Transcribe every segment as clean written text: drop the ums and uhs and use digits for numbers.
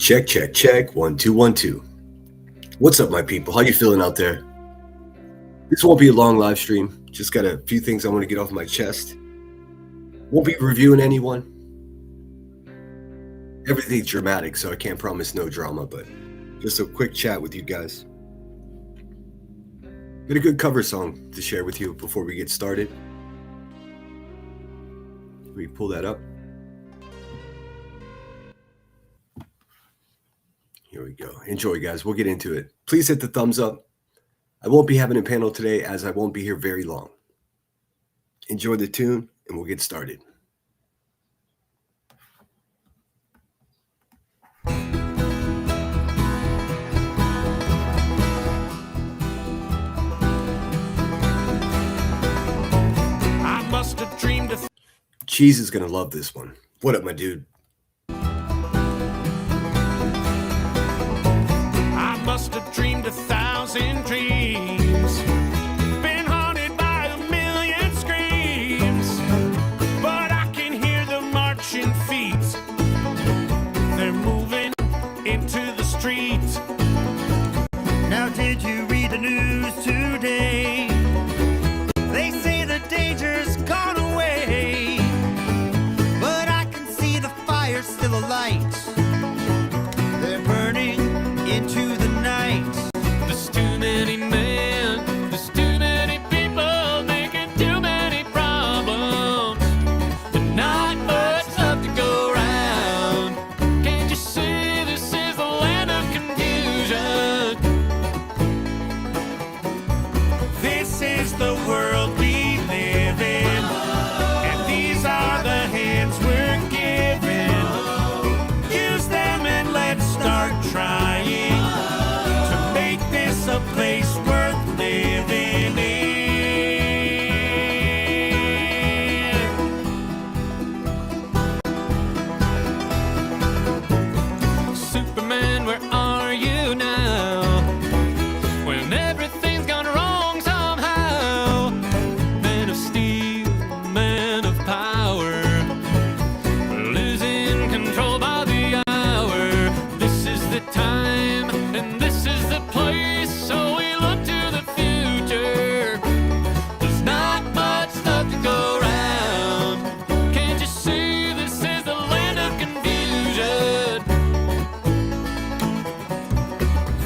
Check, check, check. 1, 2, 1, 2. What's up, my people? How you feeling out there? This won't be a long live stream. Just got a few things I want to get off my chest. Won't be reviewing anyone. Everything's dramatic, so I can't promise no drama, but just a quick chat with you guys. Got a good cover song to share with you before we get started. Let me pull that up. Here we go. Enjoy, guys. We'll get into it. Please hit the thumbs up. I won't be having a panel today as I won't be here very long. Enjoy the tune and we'll get started. I must have dreamed of Cheese is going to love this one. What up, my dude? I must have dreamed 1,000 dreams, been haunted by a million screams, but I can hear the marching feet. They're moving into the streets. Now did you read the news today? They say the danger's gone away, but I can see the fire still alight. They're burning into the night. There's too many men, there's too many people making too many problems, and not much love to go around. Can't you see this is the land of confusion? This is the world we live in, and these are the hands we're given. Use them and let's start trying to make this a place worth living in. Superman, where are you now? When everything's gone wrong somehow. Man of steel, man of power, losing control by the hour. This is the time and this is the place, so we look to the future. There's not much left to go around. Can't you see this is the land of confusion?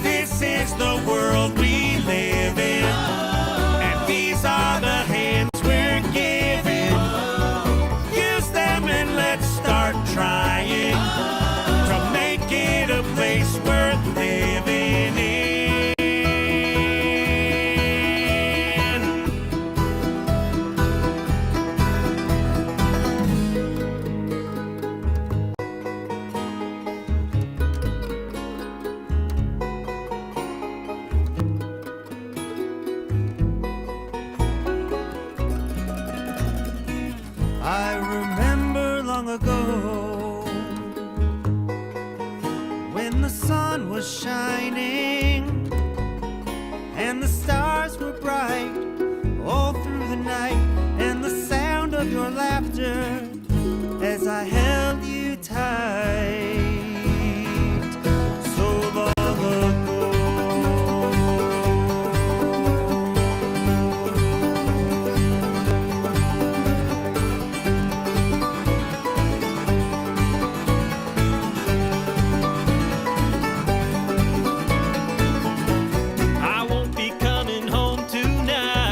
This is the world we live in, and these are the hands we're given. Use them and let's start trying to make it a place worth living in. I remember long ago when the sun was shining and the stars were bright all through the night, and the sound of your laughter as I held you tight so long ago. I won't be coming home tonight.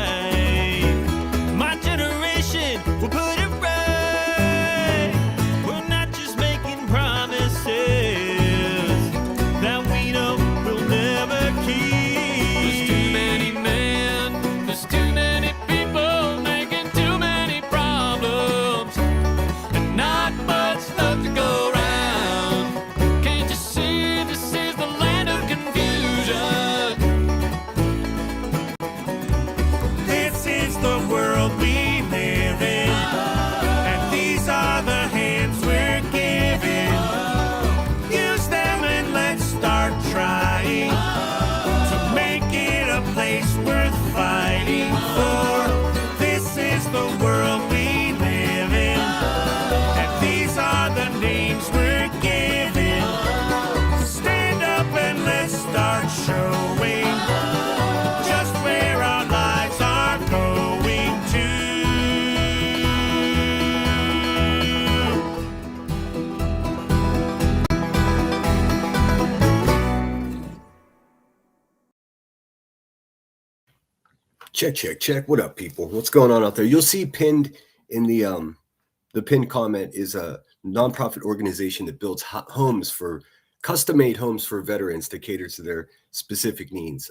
Check. What up, people? What's going on out there? You'll see pinned in the pinned comment is a nonprofit organization that builds homes for custom-made homes for veterans to cater to their specific needs.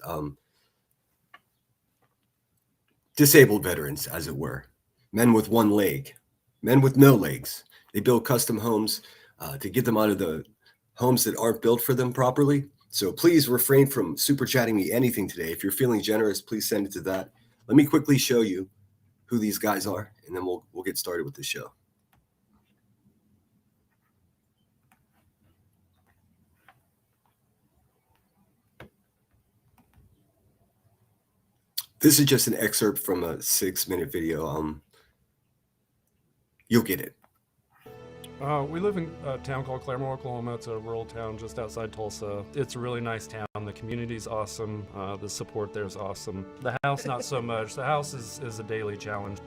Disabled veterans, as it were, men with one leg, men with no legs. They build custom homes to get them out of the homes that aren't built for them properly. So please refrain from super chatting me anything today. If you're feeling generous, please send it to that. Let me quickly show you who these guys are, and then we'll get started with the show. This is just an excerpt from a 6-minute video. You'll get it. We live in a town called Claremore, Oklahoma. It's a rural town just outside Tulsa. It's a really nice town. The community's awesome. The support there's awesome. The house, not so much. The house is a daily challenge.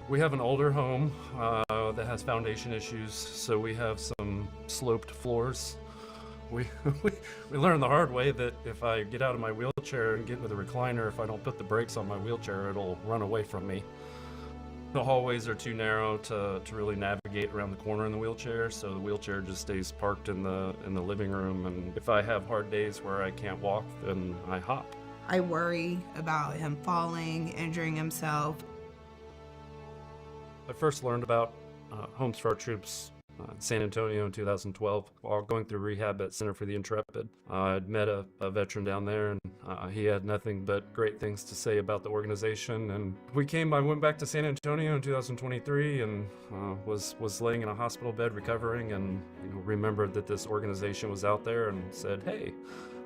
We have an older home that has foundation issues, so we have some sloped floors. We learned the hard way that if I get out of my wheelchair and get into the recliner, if I don't put the brakes on my wheelchair, it'll run away from me. The hallways are too narrow to really navigate around the corner in the wheelchair, so the wheelchair just stays parked in the living room. And if I have hard days where I can't walk, then I hop. I worry about him falling, injuring himself. I first learned about Homes for Our Troops in San Antonio in 2012 while going through rehab at Center for the Intrepid. I'd met a veteran down there, and he had nothing but great things to say about the organization. And I went back to San Antonio in 2023 and was laying in a hospital bed recovering, and remembered that this organization was out there and said, hey,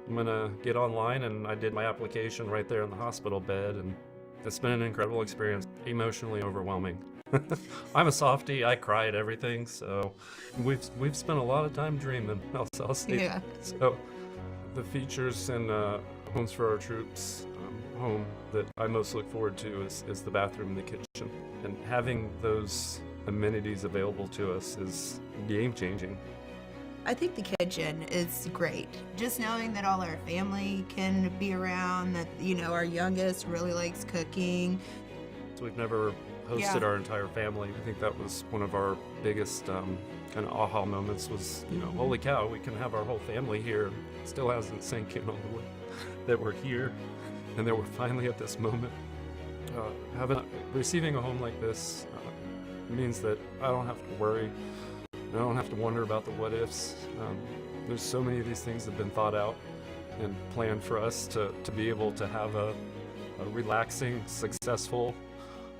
I'm gonna get online. And I did my application right there in the hospital bed, and it's been an incredible experience, emotionally overwhelming. I'm a softie. I cry at everything, so we've spent a lot of time dreaming. I'll say. Yeah. So the features in Homes for Our Troops home that I most look forward to is the bathroom and the kitchen, and having those amenities available to us is game changing. I think the kitchen is great. Just knowing that all our family can be around, that our youngest really likes cooking. So we've never hosted our entire family. I think that was one of our biggest kind of aha moments was, holy cow, we can have our whole family here. It still hasn't sank in all the way that we're here and that we're finally at this moment. Receiving a home like this means that I don't have to worry. I don't have to wonder about the what ifs. There's so many of these things that have been thought out and planned for us to be able to have a relaxing, successful,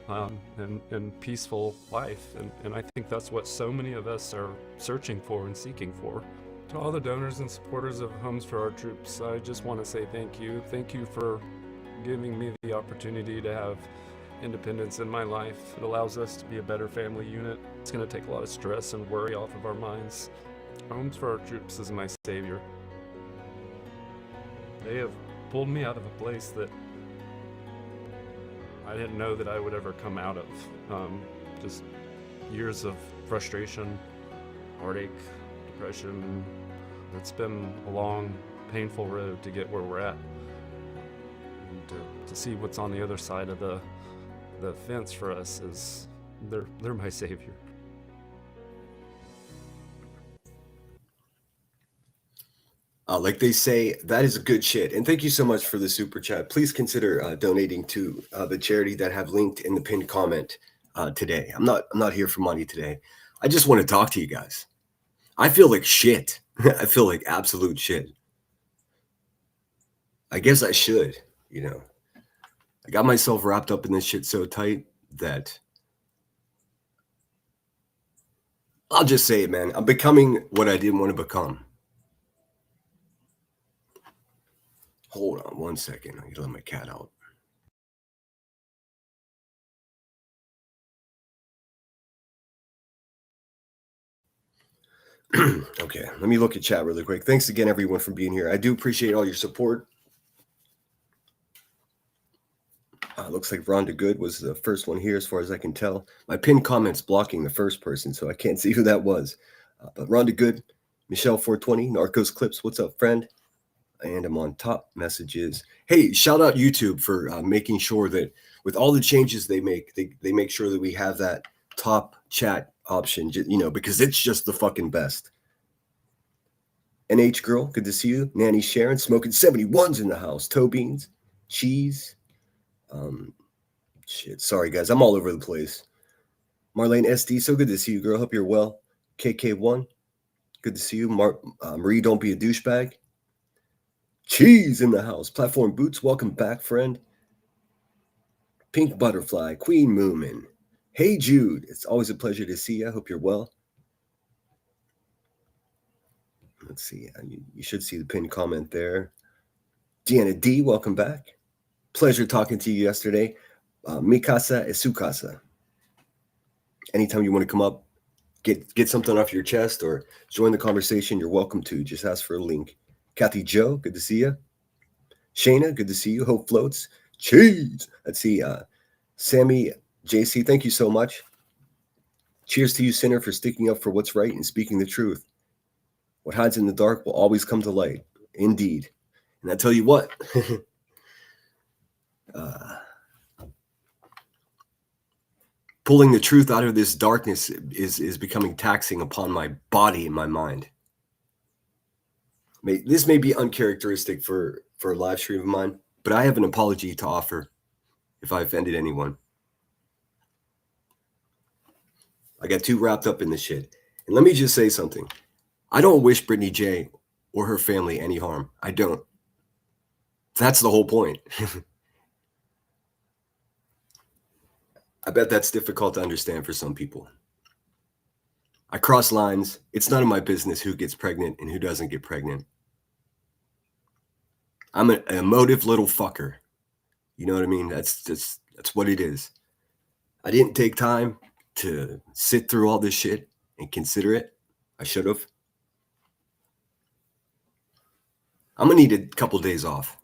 and peaceful life, and I think that's what so many of us are searching for and seeking for. To all the donors and supporters of Homes for Our Troops, I just want to say thank you. Thank you for giving me the opportunity to have independence in my life. It allows us to be a better family unit. It's going to take a lot of stress and worry off of our minds. Homes for Our Troops is my savior. They have pulled me out of a place that I didn't know that I would ever come out of. Just years of frustration, heartache, depression. It's been a long, painful road to get where we're at. And to see what's on the other side of the fence for us is, they're my savior. Like they say, that is a good shit. And thank you so much for the super chat. Please consider donating to the charity that I have linked in the pinned comment today. I'm not here for money today. I just want to talk to you guys. I feel like shit. I feel like absolute shit. I guess I should, I got myself wrapped up in this shit so tight that I'll just say it, man. I'm becoming what I didn't want to become. Hold on 1 second. I gotta let my cat out. Okay, let me look at chat really quick. Thanks again, everyone, for being here. I do appreciate all your support. Looks like Rhonda Good was the first one here, as far as I can tell. My pinned comment's blocking the first person, so I can't see who that was. But Rhonda Good, Michelle 420, Narcos Clips, what's up, friend? And I'm on top messages. Hey, shout out YouTube for making sure that with all the changes they make, they make sure that we have that top chat option, because it's just the fucking best. NH Girl, good to see you. Nanny Sharon, smoking 71s in the house. Toe beans, cheese. Shit, sorry guys, I'm all over the place. Marlene SD, so good to see you, girl. Hope you're well. KK1, good to see you. Marie, don't be a douchebag. Cheese in the house. Platform Boots, welcome back, friend. Pink Butterfly, Queen Moomin. Hey Jude, it's always a pleasure to see you. I hope you're well. Let's see, you should see the pinned comment there. Deanna D, welcome back. Pleasure talking to you yesterday. Mikasa is Sukasa. Anytime you want to come up, get something off your chest or join the conversation, you're welcome to. Just ask for a link. Kathy Joe, good to see you. Shayna, good to see you. Hope Floats. Cheese. Let's see. Sammy JC, thank you so much. Cheers to you, sinner, for sticking up for what's right and speaking the truth. What hides in the dark will always come to light. Indeed. And I tell you what, pulling the truth out of this darkness is becoming taxing upon my body and my mind. This may be uncharacteristic for a live stream of mine, but I have an apology to offer if I offended anyone. I got too wrapped up in this shit. And let me just say something. I don't wish Brittany J or her family any harm. I don't. That's the whole point. I bet that's difficult to understand for some people. I cross lines. It's none of my business who gets pregnant and who doesn't get pregnant. I'm an emotive little fucker. You know what I mean? That's what it is. I didn't take time to sit through all this shit and consider it. I should have. I'm going to need a couple days off.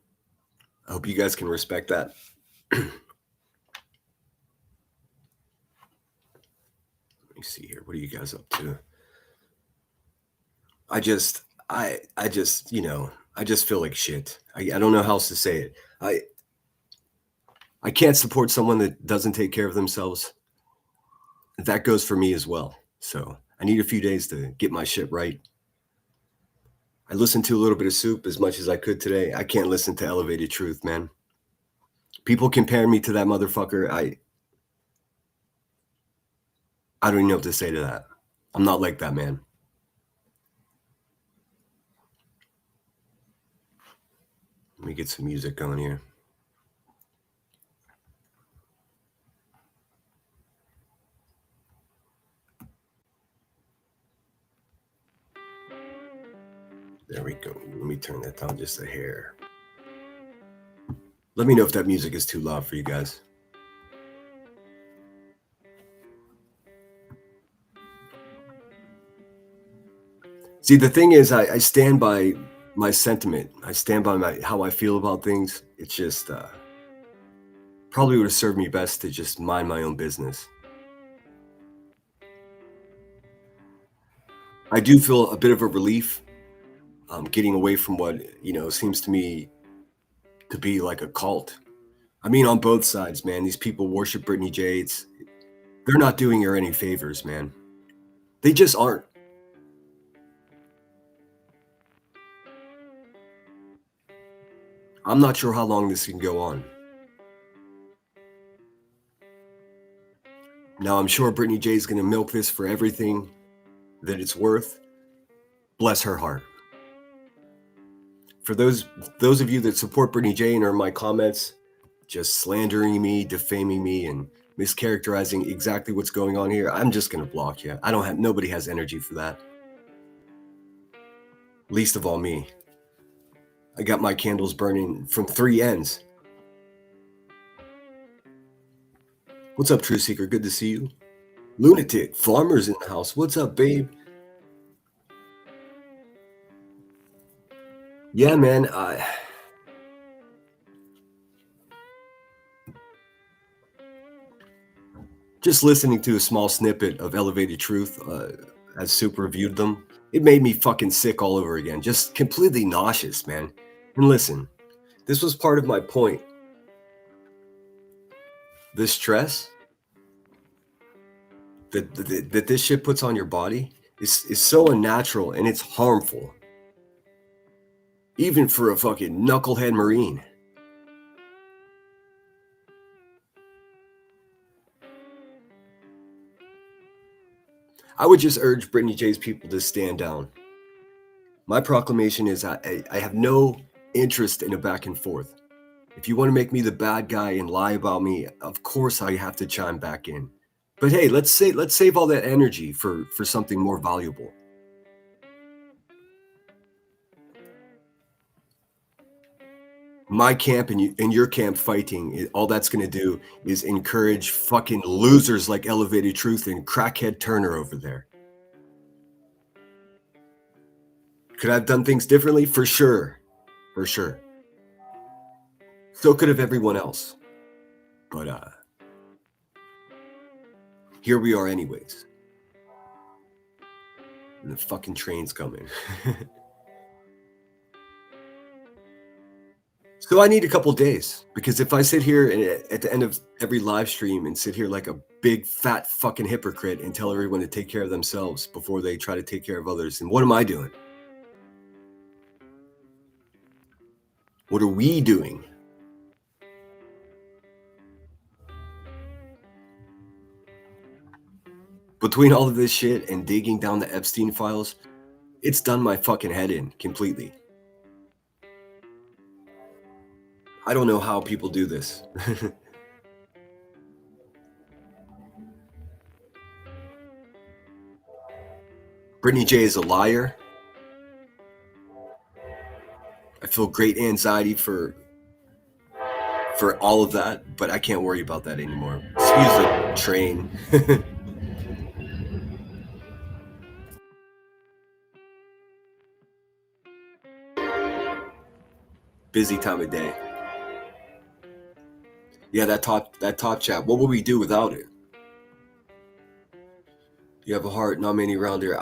I hope you guys can respect that. Let me see here. What are you guys up to? I just feel like shit. I don't know how else to say it. I can't support someone that doesn't take care of themselves. That goes for me as well. So I need a few days to get my shit right. I listened to a little bit of Soup as much as I could today. I can't listen to Elevated Truth, man. People compare me to that motherfucker. I don't even know what to say to that. I'm not like that, man. Let me get some music going here. There we go. Let me turn that down just a hair. Let me know if that music is too loud for you guys. See, the thing is, I stand by my sentiment. I stand by how I feel about things. It's just probably would have served me best to just mind my own business. I do feel a bit of a relief getting away from what, seems to me to be like a cult. I mean, on both sides, man, these people worship Brittany J. They're not doing her any favors, man. They just aren't. I'm not sure how long this can go on. Now, I'm sure Brittany J is going to milk this for everything that it's worth. Bless her heart. For those of you that support Brittany J and are in my comments, just slandering me, defaming me, and mischaracterizing exactly what's going on here, I'm just going to block you. Nobody has energy for that. Least of all me. I got my candles burning from 3 ends. What's up, True Seeker? Good to see you. Lunatic, Farmer's in the house. What's up, babe? Yeah, man. Just listening to a small snippet of Elevated Truth as Soup reviewed them, it made me fucking sick all over again. Just completely nauseous, man. And listen, this was part of my point. the stress that this shit puts on your body is so unnatural, and it's harmful. Even for a fucking knucklehead Marine. I would just urge Brittany J's people to stand down. My proclamation is I have no interest in a back and forth. If you want to make me the bad guy and lie about me, of course I have to chime back in. But hey, let's save all that energy for something more valuable. My camp and your camp fighting, all that's going to do is encourage fucking losers like Elevated Truth and crackhead Turner over there. Could I have done things differently? For sure. For sure. So could have everyone else. But here we are anyways. And the fucking train's coming. So I need a couple days, because if I sit here and at the end of every live stream and sit here like a big fat fucking hypocrite and tell everyone to take care of themselves before they try to take care of others, then what am I doing? What are we doing? Between all of this shit and digging down the Epstein files, it's done my fucking head in completely. I don't know how people do this. Brittany J is a liar. I feel great anxiety for all of that, but I can't worry about that anymore. Excuse the train. Busy time of day. Yeah, that top chat. What would we do without it? You have a heart, not many around here.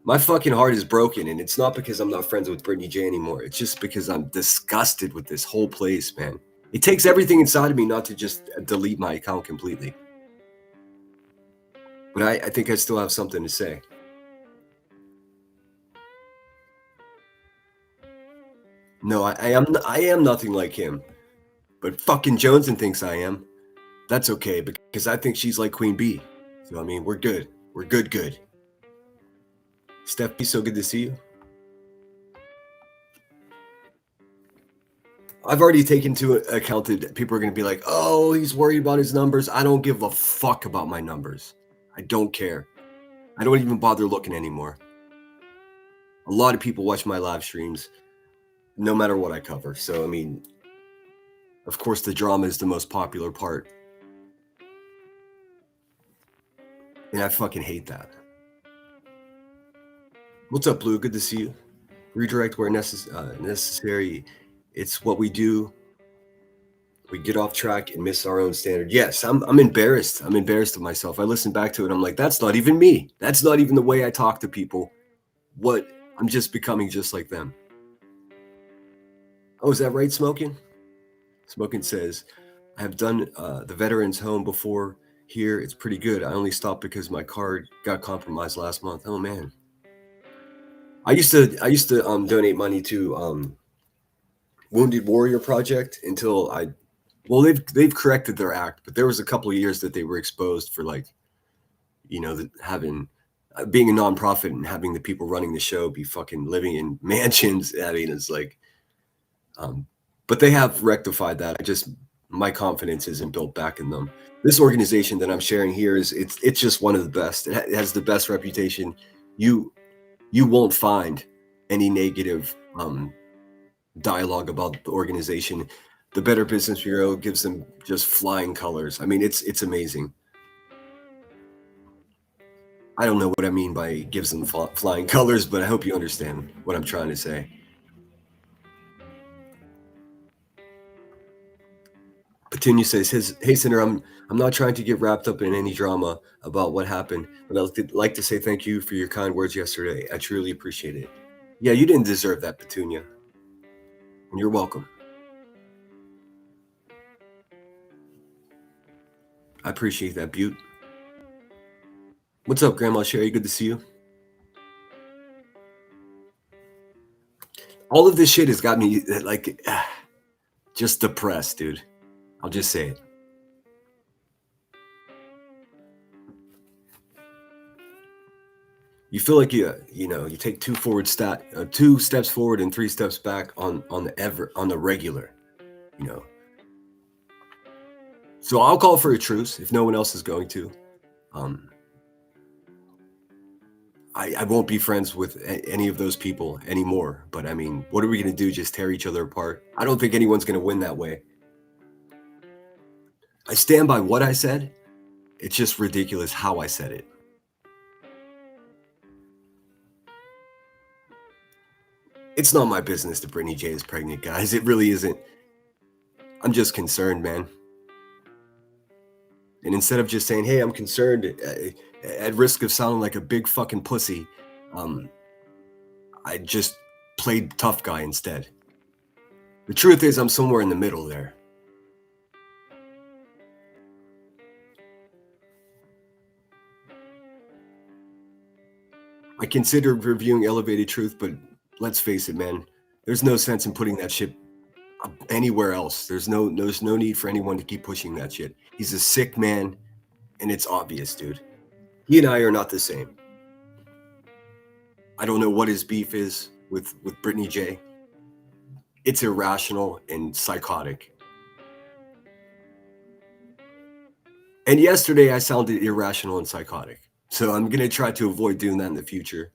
My fucking heart is broken, and it's not because I'm not friends with Brittany J anymore. It's just because I'm disgusted with this whole place, man. It takes everything inside of me not to just delete my account completely. But I think I still have something to say. No, I am nothing like him. But fucking Joneson thinks I am. That's okay, because I think she's like Queen Bee. So, I mean, we're good. We're good. Steph, so good to see you. I've already taken into account that people are going to be like, oh, he's worried about his numbers. I don't give a fuck about my numbers. I don't care. I don't even bother looking anymore. A lot of people watch my live streams, no matter what I cover. So, I mean, of course, the drama is the most popular part. And I fucking hate that. What's up, Blue? Good to see you. Redirect where necessary. It's what we do. We get off track and miss our own standard. Yes, I'm embarrassed. I'm embarrassed of myself. I listen back to it. I'm like, that's not even me. That's not even the way I talk to people. What? I'm just becoming just like them. Oh, is that right, Smoking? Smoking says, I have done the veterans home before here. It's pretty good. I only stopped because my card got compromised last month. Oh man. I used to donate money to Wounded Warrior Project until they've corrected their act, but there was a couple of years that they were exposed for like, you know, being a nonprofit and having the people running the show be fucking living in mansions. I mean, it's like, but they have rectified that. My confidence isn't built back in them. This organization that I'm sharing here it's just one of the best. It has the best reputation. You won't find any negative dialogue about the organization. The Better Business Bureau gives them just flying colors. I mean, it's amazing. I don't know what I mean by gives them flying colors, but I hope you understand what I'm trying to say. Petunia says, hey, Senator, I'm not trying to get wrapped up in any drama about what happened, but I'd like to say thank you for your kind words yesterday. I truly appreciate it. Yeah, you didn't deserve that, Petunia. And you're welcome. I appreciate that, Butte. What's up, Grandma Sherry? Good to see you. All of this shit has got me like just depressed, dude. I'll just say it. You feel like you take two steps forward and 3 steps back on the regular, you know. So I'll call for a truce if no one else is going to. I won't be friends with any of those people anymore. But I mean, what are we going to do? Just tear each other apart? I don't think anyone's going to win that way. I stand by what I said. It's just ridiculous how I said it. It's not my business that Brittany J is pregnant, guys. It really isn't. I'm just concerned, man. And instead of just saying, hey, I'm concerned, at risk of sounding like a big fucking pussy, I just played tough guy instead. The truth is, I'm somewhere in the middle there. I considered reviewing Elevated Truth, but let's face it, man. There's no sense in putting that shit anywhere else. There's no need for anyone to keep pushing that shit. He's a sick man, and it's obvious, dude. He and I are not the same. I don't know what his beef is with Brittany J. It's irrational and psychotic. And yesterday I sounded irrational and psychotic. So I'm going to try to avoid doing that in the future.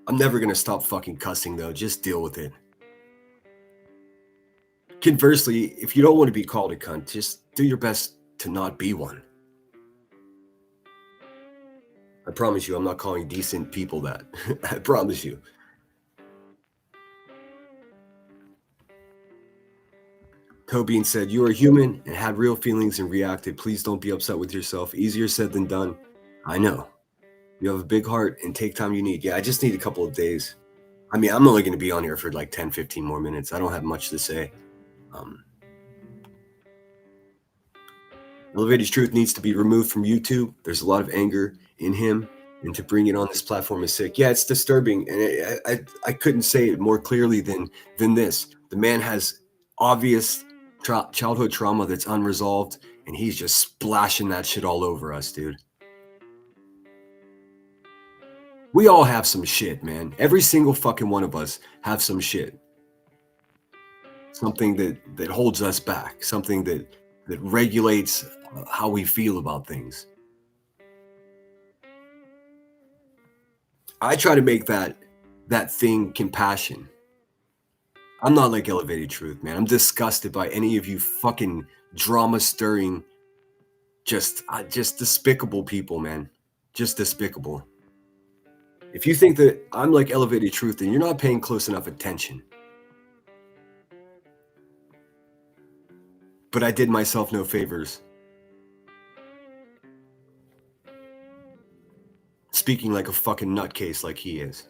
I'm never going to stop fucking cussing, though. Just deal with it. Conversely, if you don't want to be called a cunt, just do your best to not be one. I promise you, I'm not calling decent people that. I promise you. Tobin said, you are human and had real feelings and reacted. Please don't be upset with yourself. Easier said than done. I know. You have a big heart and take time you need. Yeah, I just need a couple of days. I mean, I'm only going to be on here for like 10, 15 more minutes. I don't have much to say. Elevated Truth needs to be removed from YouTube. There's a lot of anger in him, and to bring it on this platform is sick. Yeah, it's disturbing, and I couldn't say it more clearly than this. The man has obvious childhood trauma that's unresolved, and he's just splashing that shit all over us, dude. We all have some shit, man. Every single fucking one of us have some shit. Something that holds us back. Something that regulates how we feel about things. I try to make that thing compassion. I'm not like Elevated Truth, man. I'm disgusted by any of you fucking drama-stirring, just despicable people, man. Just despicable. If you think that I'm like Elevated Truth, then you're not paying close enough attention. But I did myself no favors. Speaking like a fucking nutcase like he is.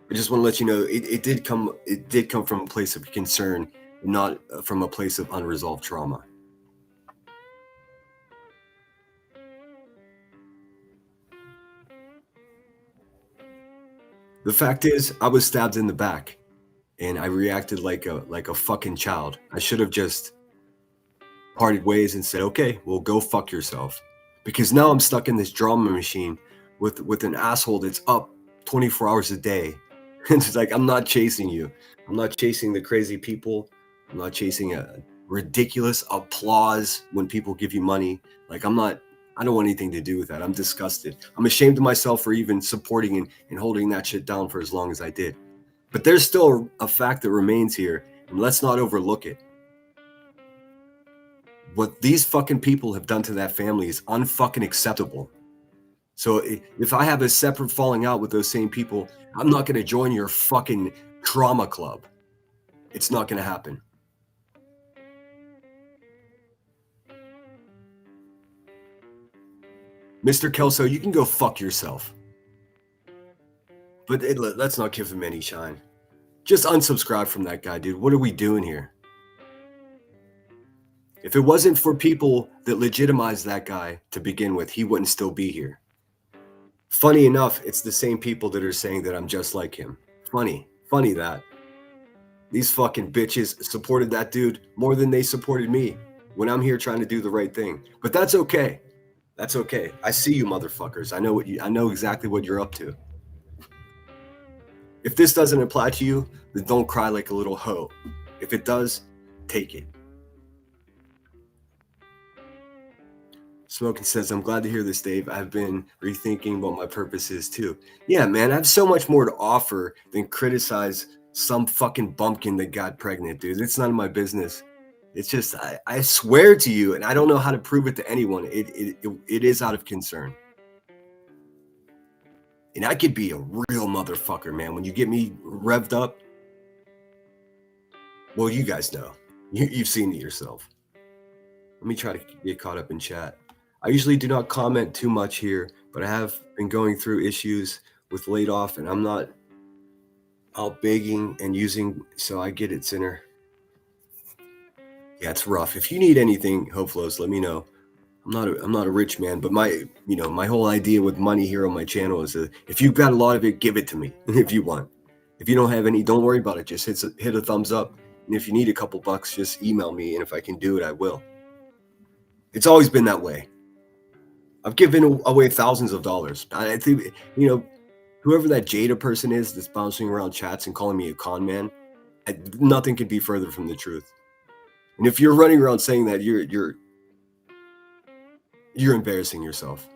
I just want to let you know it did come from a place of concern, not from a place of unresolved trauma. The fact is, I was stabbed in the back, and I reacted like a fucking child. I should have just parted ways and said, okay, well, go fuck yourself. Because now I'm stuck in this drama machine with an asshole that's up 24 hours a day. And it's like, I'm not chasing you. I'm not chasing the crazy people. I'm not chasing a ridiculous applause when people give you money. Like, I don't want anything to do with that. I'm disgusted. I'm ashamed of myself for even supporting and holding that shit down for as long as I did. But there's still a fact that remains here, and let's not overlook it. What these fucking people have done to that family is unfucking acceptable. So if I have a separate falling out with those same people, I'm not going to join your fucking trauma club. It's not going to happen. Mr. Kelso, you can go fuck yourself. But let's not give him any shine. Just unsubscribe from that guy, dude. What are we doing here? If it wasn't for people that legitimized that guy to begin with, he wouldn't still be here. Funny enough, it's the same people that are saying that I'm just like him. Funny that. These fucking bitches supported that dude more than they supported me when I'm here trying to do the right thing. But that's okay. That's okay. I see you motherfuckers. I know exactly what you're up to. If this doesn't apply to you, then don't cry like a little hoe. If it does, take it. Smoking says, I'm glad to hear this, Dave. I've been rethinking what my purpose is too. Yeah, man, I have so much more to offer than criticize some fucking bumpkin that got pregnant, dude. It's none of my business. It's just, I swear to you, and I don't know how to prove it to anyone. It is out of concern. And I could be a real motherfucker, man. When you get me revved up, well, you guys know. You've seen it yourself. Let me try to get caught up in chat. I usually do not comment too much here, but I have been going through issues with laid off, and I'm not out begging and using, so I get it, Sinner. Yeah, it's rough. If you need anything, Hopeflos, let me know. I'm not a rich man, but my whole idea with money here on my channel is that if you've got a lot of it, give it to me if you want. If you don't have any, don't worry about it. Just hit a thumbs up. And if you need a couple bucks, just email me. And if I can do it, I will. It's always been that way. I've given away thousands of dollars. I think, whoever that Jada person is that's bouncing around chats and calling me a con man, nothing could be further from the truth. And if you're running around saying that, you're embarrassing yourself.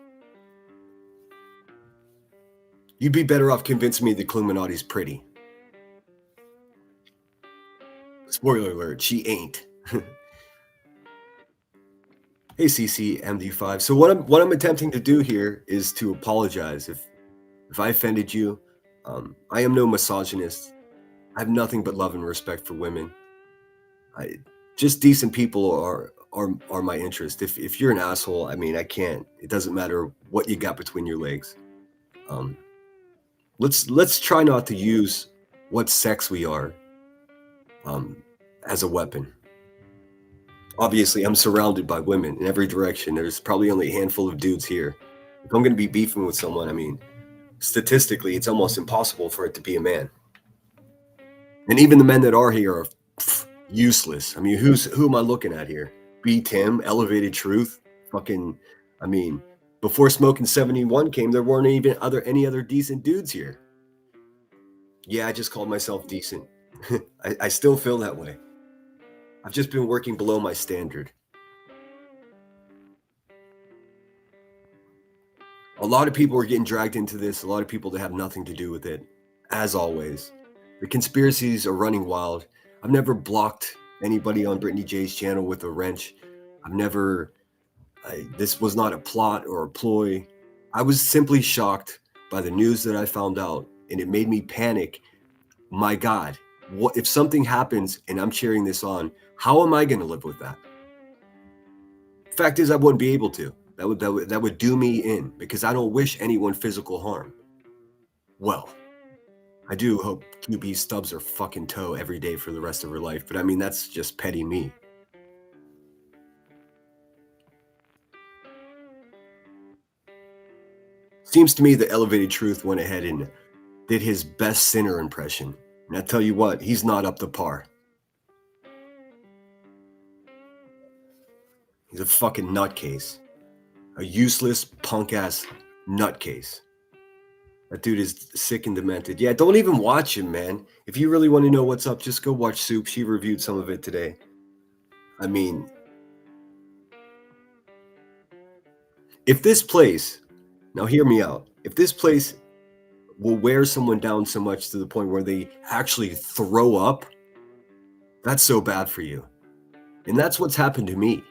You'd be better off convincing me the Illuminati's pretty. Spoiler alert, she ain't. Hey CCMD5. So what I'm attempting to do here is to apologize if I offended you. I am no misogynist. I have nothing but love and respect for women. Just decent people are my interest. If you're an asshole, I mean, I can't. It doesn't matter what you got between your legs. Let's try not to use what sex we are as a weapon. Obviously, I'm surrounded by women in every direction. There's probably only a handful of dudes here. If I'm going to be beefing with someone, I mean, statistically, it's almost impossible for it to be a man. And even the men that are here are useless. I mean, who am I looking at here? B. Tim, Elevated Truth, fucking, I mean, before Smoking 71 came, there weren't even any other decent dudes here. Yeah, I just called myself decent. I still feel that way. I've just been working below my standard. A lot of people are getting dragged into this. A lot of people that have nothing to do with it. As always, the conspiracies are running wild. I've never blocked anybody on Brittany J's channel with a wrench. This was not a plot or a ploy. I was simply shocked by the news that I found out, and it made me panic. My God, what if something happens and I'm cheering this on? How am I going to live with that? Fact is, I wouldn't be able to. That would do me in, because I don't wish anyone physical harm. Well, I do hope QB stubs her fucking toe every day for the rest of her life, but I mean, that's just petty me. Seems to me that Elevated Truth went ahead and did his best Sinner impression. And I tell you what, he's not up to par. He's a fucking nutcase. A useless, punk-ass nutcase. That dude is sick and demented. Yeah, don't even watch him, man. If you really want to know what's up, just go watch Soup. She reviewed some of it today. I mean, if this place, now hear me out, if this place will wear someone down so much to the point where they actually throw up, that's so bad for you. And that's what's happened to me.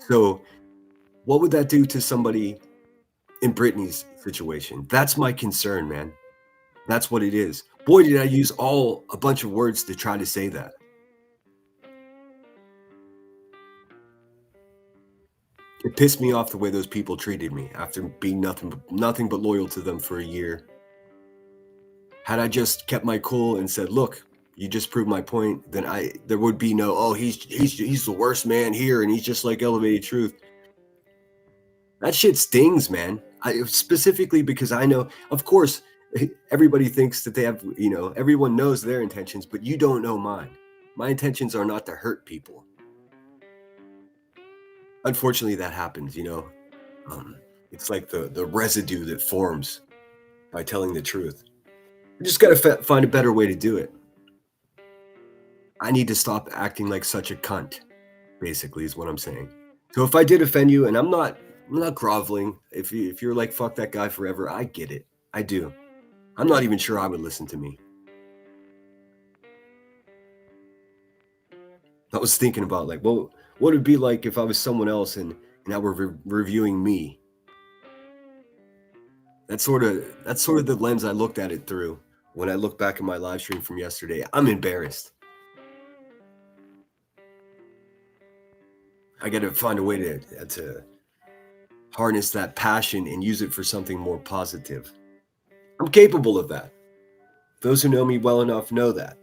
So what would that do to somebody in Brittany's situation? That's my concern, man. That's what it is. Boy, did I use a bunch of words to try to say that. It pissed me off the way those people treated me after being nothing but loyal to them for a year. Had I just kept my cool and said, look, You just proved my point. Then there would be no, oh, he's the worst man here, and he's just like Elevated Truth. That shit stings, man. Specifically because I know, of course, everybody thinks that they have, everyone knows their intentions, but you don't know mine. My intentions are not to hurt people. Unfortunately, that happens, It's like the residue that forms by telling the truth. I just got to find a better way to do it. I need to stop acting like such a cunt, basically, is what I'm saying. So if I did offend you, and I'm not groveling, if you're like, fuck that guy forever, I get it. I do. I'm not even sure I would listen to me. I was thinking about, like, well, what would it be like if I was someone else and now we're reviewing me? That's sort of the lens I looked at it through when I look back at my live stream from yesterday. I'm embarrassed. I got to find a way to harness that passion and use it for something more positive. I'm capable of that. Those who know me well enough know that.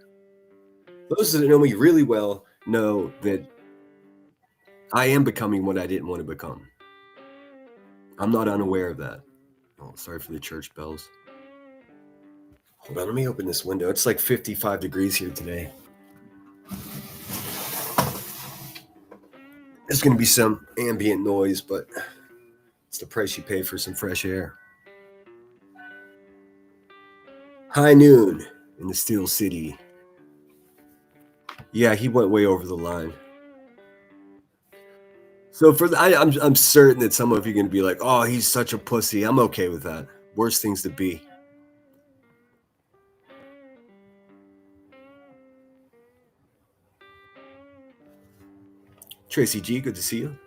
Those that know me really well know that I am becoming what I didn't want to become. I'm not unaware of that. Oh, sorry for the church bells. Hold on, let me open this window. It's like 55 degrees here today. There's going to be some ambient noise, but it's the price you pay for some fresh air. High noon in the Steel City. Yeah, he went way over the line. So I'm certain that some of you are going to be like, oh, he's such a pussy. I'm okay with that. Worst things to be. Tracy G, good to see you.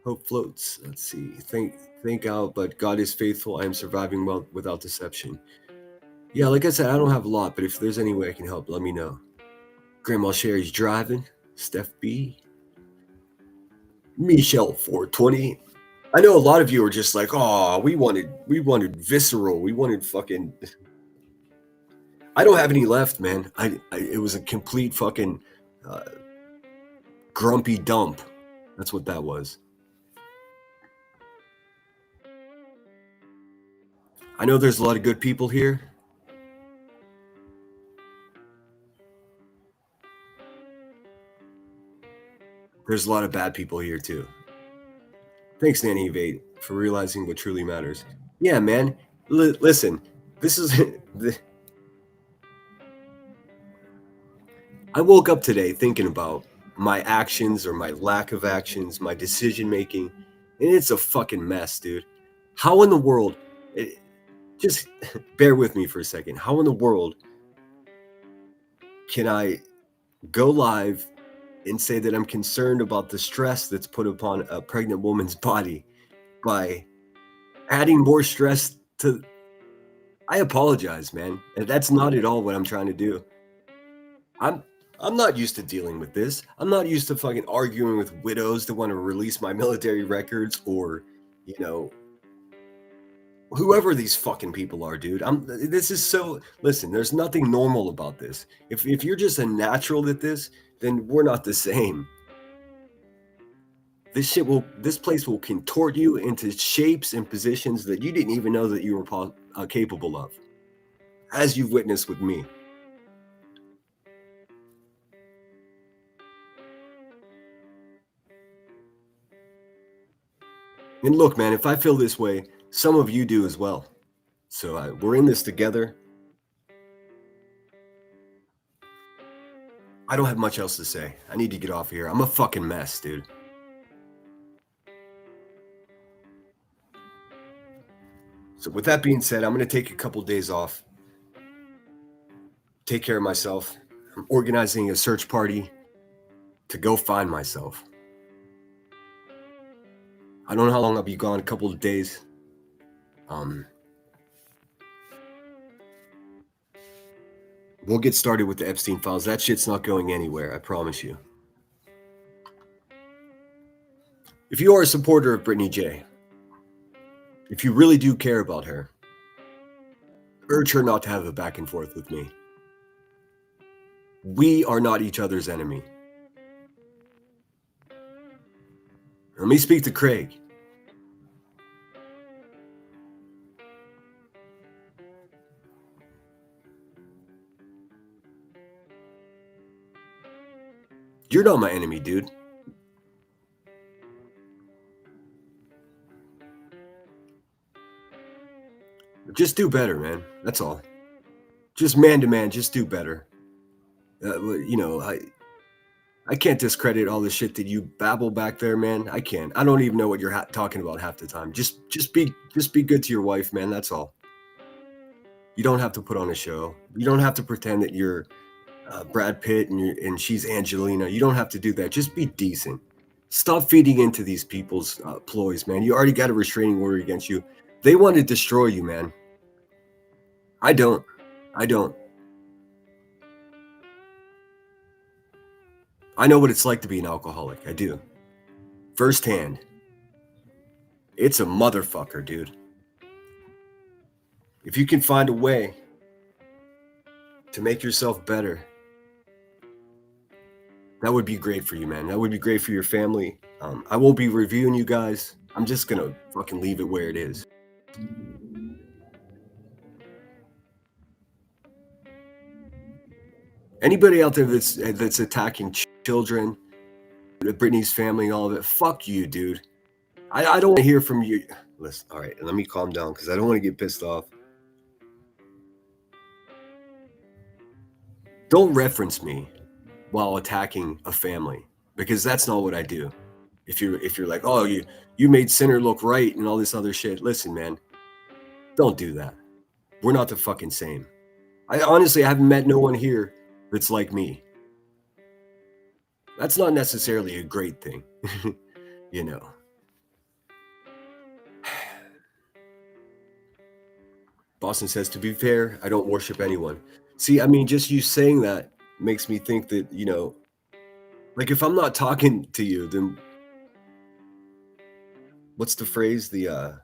Hope floats. Let's see. Thank God, but God is faithful. I am surviving well without deception. Yeah, like I said, I don't have a lot, but if there's any way I can help, let me know. Grandma Sherry's driving. Steph B. Michelle 420. I know a lot of you are just like, oh, we wanted visceral. We wanted fucking. I don't have any left, man. It was a complete fucking grumpy dump. That's what that was. I know there's a lot of good people here. There's a lot of bad people here too. Thanks, Nanny Evade, for realizing what truly matters. Yeah, man. Listen, this is... I woke up today thinking about my actions or my lack of actions, my decision making, and it's a fucking mess, dude. How in the world... Just bear with me for a second. How in the world can I go live and say that I'm concerned about the stress that's put upon a pregnant woman's body by adding more stress to... I apologize, man. That's not at all what I'm trying to do. I'm not used to dealing with this. I'm not used to fucking arguing with widows that want to release my military records or, whoever these fucking people are, dude. This is so... Listen, there's nothing normal about this. If you're just a natural at this, then we're not the same. This place will contort you into shapes and positions that you didn't even know that you were capable of, as you've witnessed with me. And look, man, if I feel this way, some of you do as well. So we're in this together. I don't have much else to say. I need to get off here. I'm a fucking mess, dude. So with that being said, I'm going to take a couple days off. Take care of myself. I'm organizing a search party to go find myself. I don't know how long I'll be gone, a couple of days. We'll get started with the Epstein files. That shit's not going anywhere, I promise you. If you are a supporter of Brittany J, if you really do care about her, urge her not to have a back and forth with me. We are not each other's enemy. Let me speak to Craig. You're not my enemy, dude. Just do better, man. That's all. Just man to man, just do better. You know, I can't discredit all the shit that you babble back there, man. I can't. I don't even know what you're talking about half the time. Just be good to your wife, man. That's all. You don't have to put on a show. You don't have to pretend that you're Brad Pitt and she's Angelina. You don't have to do that. Just be decent. Stop feeding into these people's ploys, man. You already got a restraining order against you. They want to destroy you, man. I don't. I know what it's like to be an alcoholic. I do. Firsthand. It's a motherfucker, dude. If you can find a way to make yourself better, that would be great for you, man. That would be great for your family. I won't be reviewing you guys. I'm just gonna fucking leave it where it is. Anybody out there that's attacking children, Brittany's family, all of it, fuck you, dude. I don't want to hear from you. Listen, all right, let me calm down because I don't want to get pissed off. Don't reference me while attacking a family, because that's not what I do. If you're like, oh, you made Sinner look right and all this other shit, listen, man, don't do that. We're not the fucking same. I haven't met no one here that's like me. That's not necessarily a great thing, you know. Boston says, to be fair, I don't worship anyone. See, I mean, just you saying that makes me think that, you know, like if I'm not talking to you, then what's the phrase? The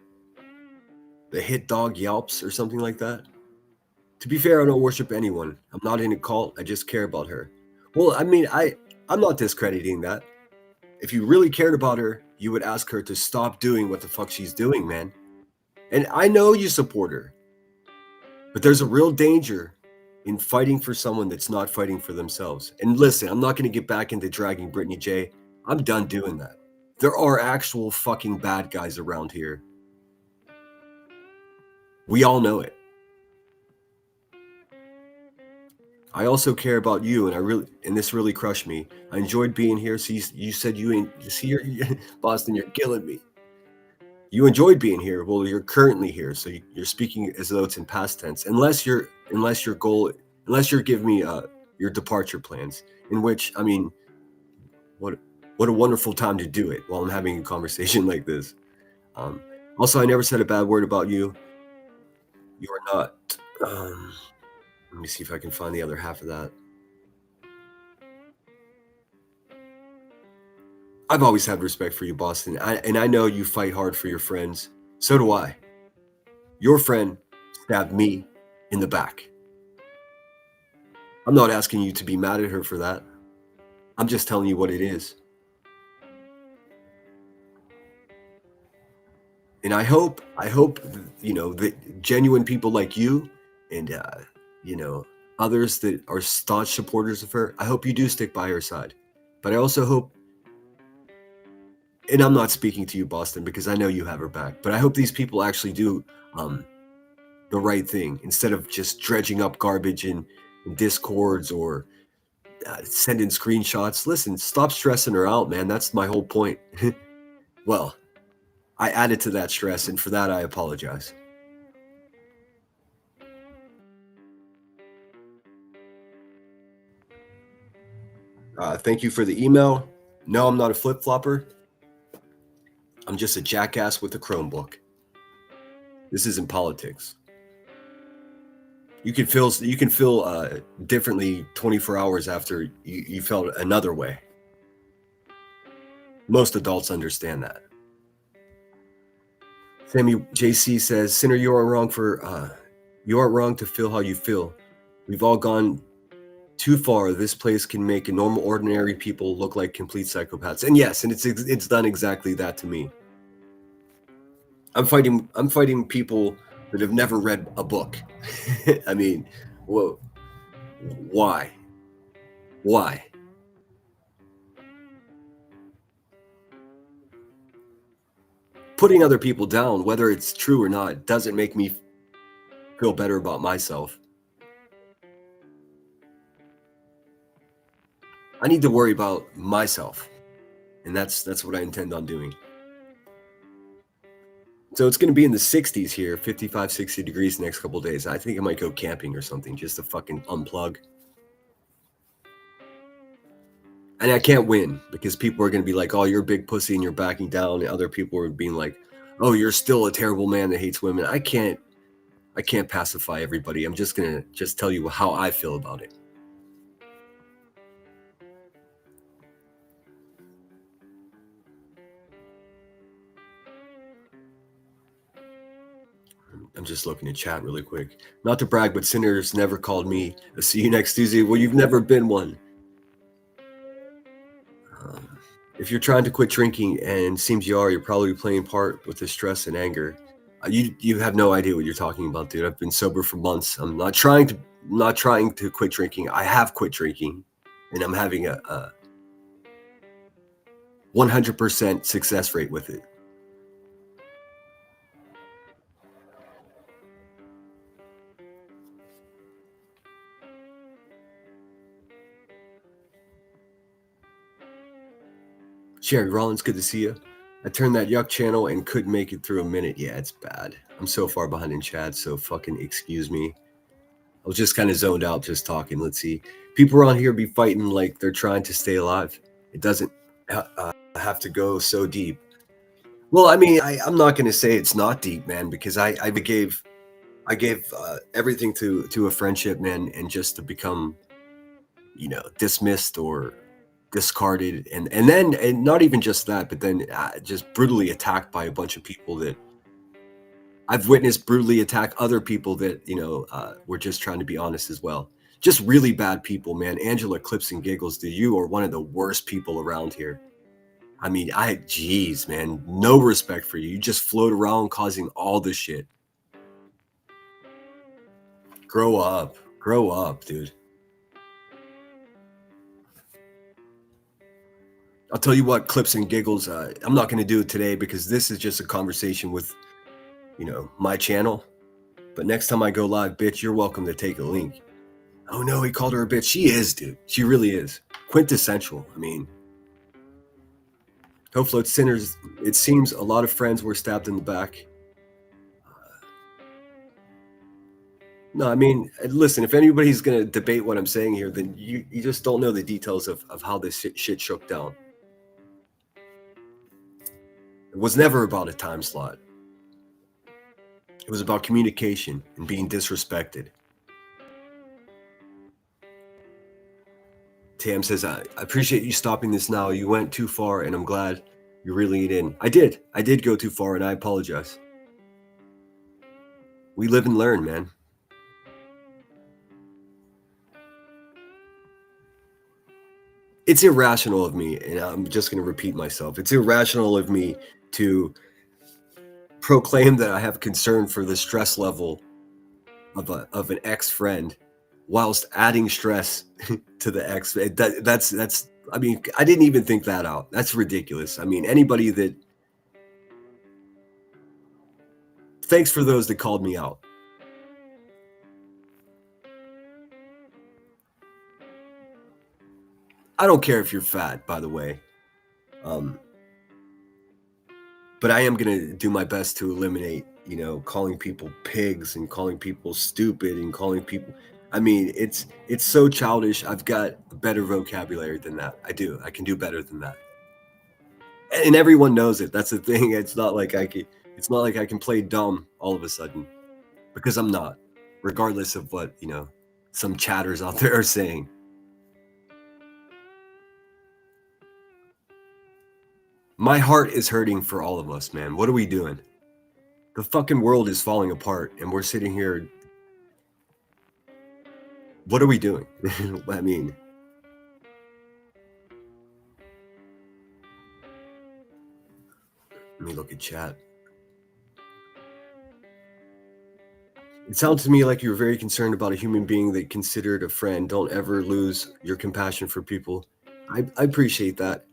hit dog yelps or something like that. To be fair, I don't worship anyone. I'm not in a cult. I just care about her. Well, I mean, I'm not discrediting that. If you really cared about her, you would ask her to stop doing what the fuck she's doing, man. And I know you support her. But there's a real danger in fighting for someone that's not fighting for themselves. And listen, I'm not going to get back into dragging Brittany J. I'm done doing that. There are actual fucking bad guys around here. We all know it. I also care about you, and this really crushed me. I enjoyed being here. So you said you ain't. See, Boston, you're killing me. You enjoyed being here. Well, you're currently here, so you're speaking as though it's in past tense. Unless you're giving me your departure plans. In which, I mean, what a wonderful time to do it while I'm having a conversation like this. Also, I never said a bad word about you. You are not. Let me see if I can find the other half of that. I've always had respect for you, Boston. And I know you fight hard for your friends. So do I. Your friend stabbed me in the back. I'm not asking you to be mad at her for that. I'm just telling you what it is. And I hope, you know, that genuine people like you and, you know, others that are staunch supporters of her, I hope you do stick by her side. But I also hope, and I'm not speaking to you, Boston, because I know you have her back, but I hope these people actually do the right thing instead of just dredging up garbage in Discords or sending screenshots. Listen, stop stressing her out, man. That's my whole point. Well, I added to that stress, and for that, I apologize. Thank you for the email. No, I'm not a flip-flopper. I'm just a jackass with a Chromebook. This isn't politics. You can feel differently 24 hours after you felt another way. Most adults understand that. Sammy JC says, Sinner, you aren't wrong to feel how you feel. We've all gone Too far, this place can make normal, ordinary people look like complete psychopaths. And yes, and it's done exactly that to me. I'm fighting people that have never read a book. I mean, whoa, why? Why? Putting other people down, whether it's true or not, doesn't make me feel better about myself. I need to worry about myself, and that's what I intend on doing. So it's going to be in the 60s here, 55, 60 degrees the next couple of days. I think I might go camping or something just to fucking unplug. And I can't win because people are going to be like, oh, you're a big pussy and you're backing down. And other people are being like, oh, you're still a terrible man that hates women. I can't pacify everybody. I'm just going to tell you how I feel about it. I'm just looking at chat really quick. Not to brag, but Sinners never called me a see you next Tuesday. Well, you've never been one. If you're trying to quit drinking, and seems you are, you're probably playing part with the stress and anger. You have no idea what you're talking about, dude. I've been sober for months. I'm not trying to quit drinking. I have quit drinking, and I'm having a 100% success rate with it. Sharon Rollins, good to see you. I turned that yuck channel and couldn't make it through a minute. Yeah, it's bad. I'm so far behind in chat, so fucking excuse me. I was just kind of zoned out just talking. Let's see. People around here be fighting like they're trying to stay alive. It doesn't have to go so deep. Well, I mean, I'm not going to say it's not deep, man, because I gave everything to a friendship, man, and just to become, dismissed or discarded, and not even just that, but then just brutally attacked by a bunch of people that I've witnessed brutally attack other people that were just trying to be honest as well. Just really bad people, man. Angela Clips and Giggles, dude, you are one of the worst people around here. I mean, geez, man, no respect for you. You just float around causing all this shit. Grow up, dude. I'll tell you what, Clips and Giggles, I'm not going to do it today because this is just a conversation with, my channel. But next time I go live, bitch, you're welcome to take a link. Oh no, he called her a bitch. She is, dude. She really is. Quintessential. I mean, hopefully it's Sinners. It seems a lot of friends were stabbed in the back. No, I mean, listen, if anybody's going to debate what I'm saying here, then you just don't know the details of how this shit shook down. It was never about a time slot. It was about communication and being disrespected. Tam says, I appreciate you stopping this now. You went too far, and I'm glad you're reeling it in. I did go too far, and I apologize. We live and learn, man. It's irrational of me, and I'm just going to repeat myself. It's irrational of me to proclaim that I have concern for the stress level of an ex-friend whilst adding stress to the ex. That's I mean, I didn't even think that out. That's ridiculous. I mean, anybody that... Thanks for those that called me out. I don't care if you're fat, by the way. But I am going to do my best to eliminate, calling people pigs and calling people stupid and calling people... I mean, it's so childish. I've got a better vocabulary than that. I do. I can do better than that. And everyone knows it. That's the thing. It's not like I can play dumb all of a sudden, because I'm not, regardless of what, some chatters out there are saying. My heart is hurting for all of us, man. What are we doing? The fucking world is falling apart, and we're sitting here What are we doing? I mean, let me look at chat. It sounds to me like you're very concerned about a human being that you considered a friend. Don't ever lose your compassion for people. I appreciate that.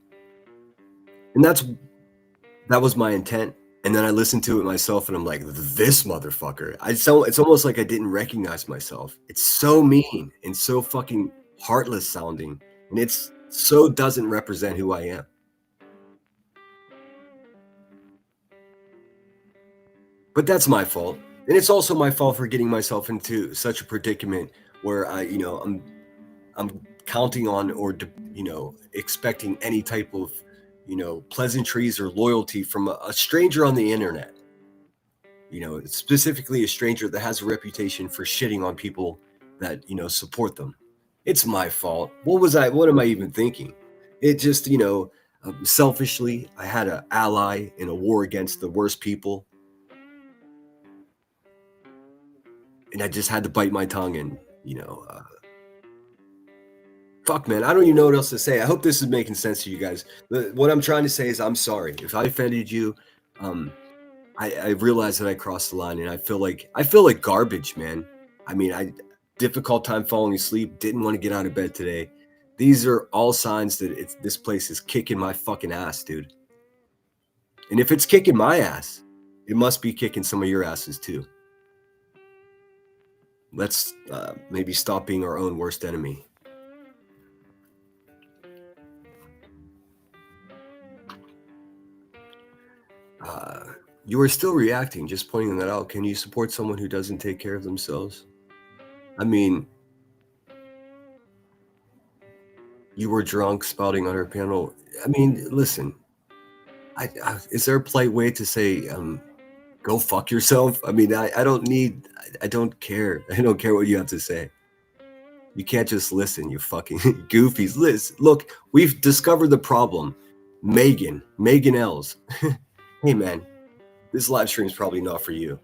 And that was my intent. And then I listened to it myself and I'm like, this motherfucker. It's almost like I didn't recognize myself. It's so mean and so fucking heartless sounding. And it's so doesn't represent who I am. But that's my fault. And it's also my fault for getting myself into such a predicament where I'm counting on or expecting any type of pleasantries or loyalty from a stranger on the internet. Specifically a stranger that has a reputation for shitting on people that support them. It's my fault. What am I even thinking? It just selfishly, I had an ally in a war against the worst people. And I just had to bite my tongue and, fuck, man. I don't even know what else to say. I hope this is making sense to you guys. What I'm trying to say is I'm sorry. If I offended you, I realize that I crossed the line and I feel like garbage, man. I mean, difficult time falling asleep, didn't want to get out of bed today. These are all signs that this place is kicking my fucking ass, dude. And if it's kicking my ass, it must be kicking some of your asses too. Let's maybe stop being our own worst enemy. You are still reacting, just pointing that out. Can you support someone who doesn't take care of themselves? I mean, you were drunk spouting on her panel. I mean, listen, is there a polite way to say, go fuck yourself? I mean, I don't care. I don't care what you have to say. You can't just listen, you fucking goofies. Look, we've discovered the problem. Megan L's. Hey, man, this live stream is probably not for you.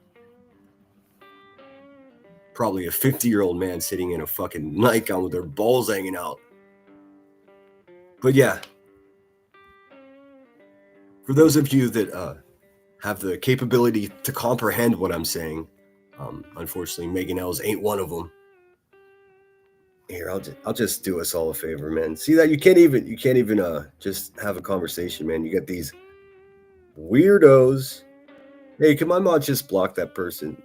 Probably a 50-year-old man sitting in a fucking nightgown with their balls hanging out. But yeah, for those of you that have the capability to comprehend what I'm saying, unfortunately, Megan L's ain't one of them. Here, I'll just do us all a favor, man. See that you can't even just have a conversation, man. You get these weirdos. Hey, can my mod just block that person?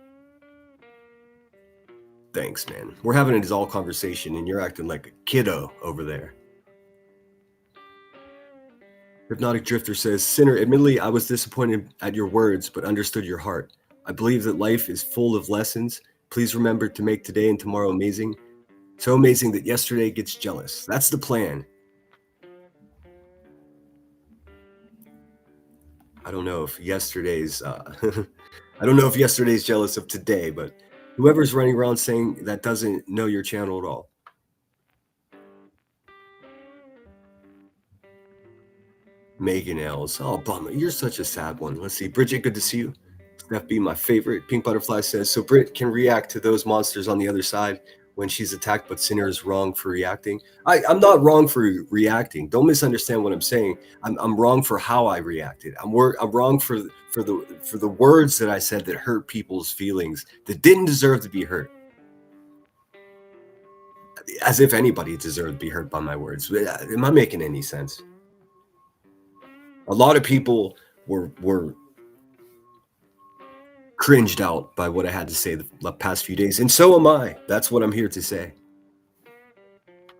Thanks, man. We're having an adult conversation and you're acting like a kiddo over there. Hypnotic Drifter says, Sinner, admittedly, I was disappointed at your words, but understood your heart. I believe that life is full of lessons. Please remember to make today and tomorrow amazing. So amazing that yesterday gets jealous. That's the plan. I don't know if yesterday's jealous of today, but whoever's running around saying that doesn't know your channel at all. Megan L's. Oh, bummer. You're such a sad one. Let's see. Bridget, good to see you. Steph B, my favorite. Pink Butterfly says, so Brit can react to those monsters on the other side when she's attacked, but Sinner is wrong for reacting. I'm not wrong for reacting. Don't misunderstand what I'm saying. I'm wrong for how I reacted. I'm wrong for the words that I said that hurt people's feelings that didn't deserve to be hurt. As if anybody deserved to be hurt by my words. Am I making any sense? A lot of people were cringed out by what I had to say the past few days, and so am I. That's what I'm here to say.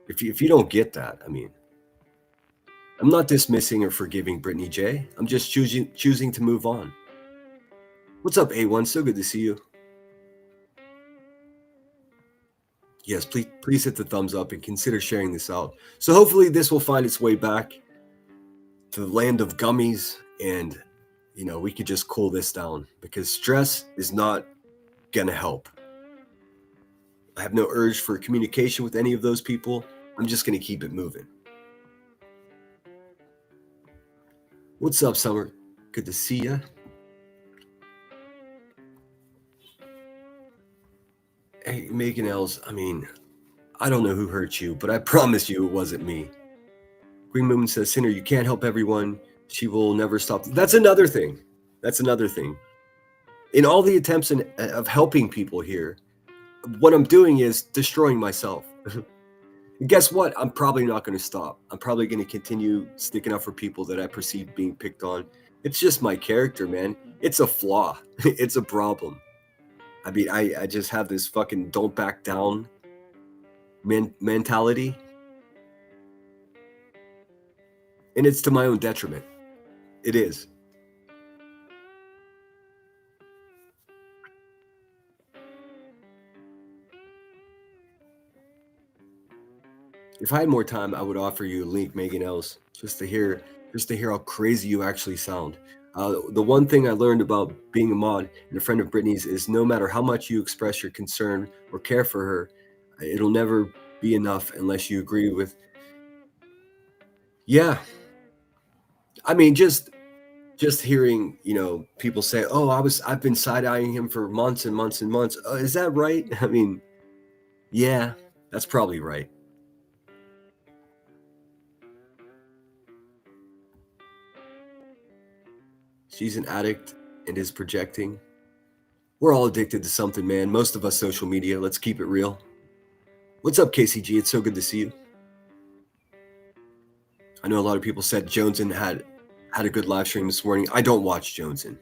If you don't get that, I mean, I'm not dismissing or forgiving Brittany J. I'm just choosing to move on. What's up, A1? So good to see you. Yes, please hit the thumbs up and consider sharing this out. So hopefully this will find its way back to the land of gummies, and we could just cool this down, because stress is not gonna help. I have no urge for communication with any of those people. I'm just gonna keep it moving. What's up, Summer? Good to see ya. Hey, Megan L's. I mean, I don't know who hurt you, but I promise you it wasn't me. Green Moon says, Sinner, you can't help everyone. She will never stop. That's another thing. That's another thing. In all the attempts of helping people here, what I'm doing is destroying myself. And guess what? I'm probably not going to stop. I'm probably going to continue sticking up for people that I perceive being picked on. It's just my character, man. It's a flaw. It's a problem. I mean, I just have this fucking don't back down mentality. And it's to my own detriment. It is. If I had more time, I would offer you a link, Megan Els, just to hear how crazy you actually sound. The one thing I learned about being a mod and a friend of Brittany's is no matter how much you express your concern or care for her, it'll never be enough unless you agree with. Yeah. I mean, just hearing, people say, "Oh, I've been side-eyeing him for months and months and months." Is that right? I mean, yeah, that's probably right. She's an addict and is projecting. We're all addicted to something, man. Most of us social media. Let's keep it real. What's up, KCG? It's so good to see you. I know a lot of people said Joneson had a good live stream this morning. I don't watch Joneson.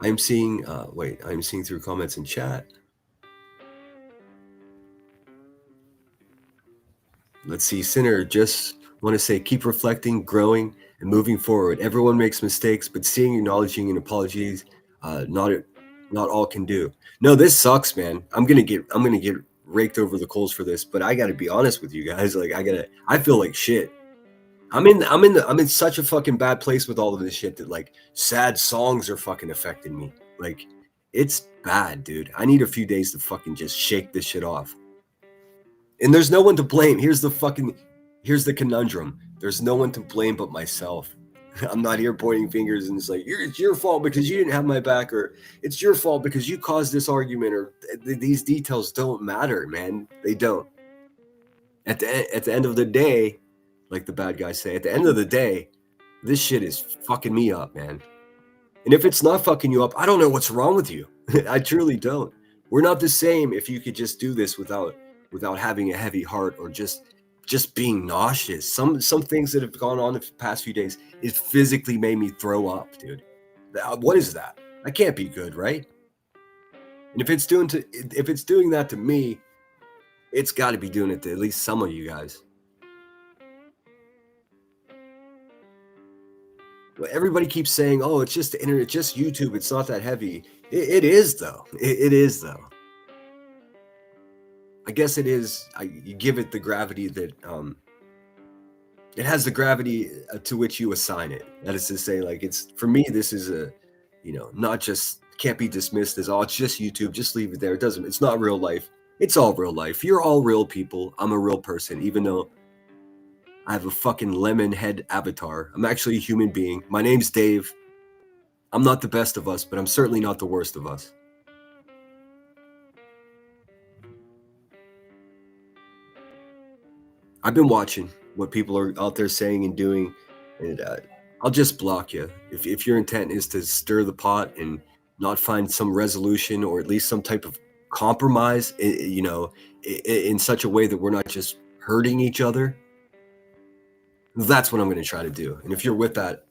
I'm seeing through comments in chat. Let's see, Sinner, just want to say keep reflecting, growing, and moving forward. Everyone makes mistakes, but seeing, acknowledging, and apologies, not all can do. No, this sucks, man. I'm gonna get raked over the coals for this, but I gotta be honest with you guys. Like I feel like shit. I'm in such a fucking bad place with all of this shit that like sad songs are fucking affecting me. Like it's bad, dude. I need a few days to fucking just shake this shit off. And there's no one to blame. Here's the conundrum. There's no one to blame but myself. I'm not here pointing fingers and it's like, it's your fault because you didn't have my back, or it's your fault because you caused this argument, or these details don't matter, man. They don't. At the end of the day, like the bad guys say, at the end of the day, this shit is fucking me up, man. And if it's not fucking you up, I don't know what's wrong with you. I truly don't. We're not the same if you could just do this without having a heavy heart or just being nauseous. Some things that have gone on the past few days, it physically made me throw up, dude. What is that? That can't be good, right? And if it's doing that to me, it's got to be doing it to at least some of you guys. Well, everybody keeps saying, "Oh, it's just the internet, just YouTube. It's not that heavy." It is though. It is though. I guess it is. You give it the gravity that it has the gravity to which you assign it. That is to say, like it's for me. This is a, not just can't be dismissed as it's just YouTube. Just leave it there. It doesn't. It's not real life. It's all real life. You're all real people. I'm a real person, even though I have a fucking lemon head avatar. I'm actually a human being. My name's Dave. I'm not the best of us, but I'm certainly not the worst of us. I've been watching what people are out there saying and doing, and I'll just block you. If your intent is to stir the pot and not find some resolution or at least some type of compromise, in such a way that we're not just hurting each other, that's what I'm going to try to do. And if you're with that,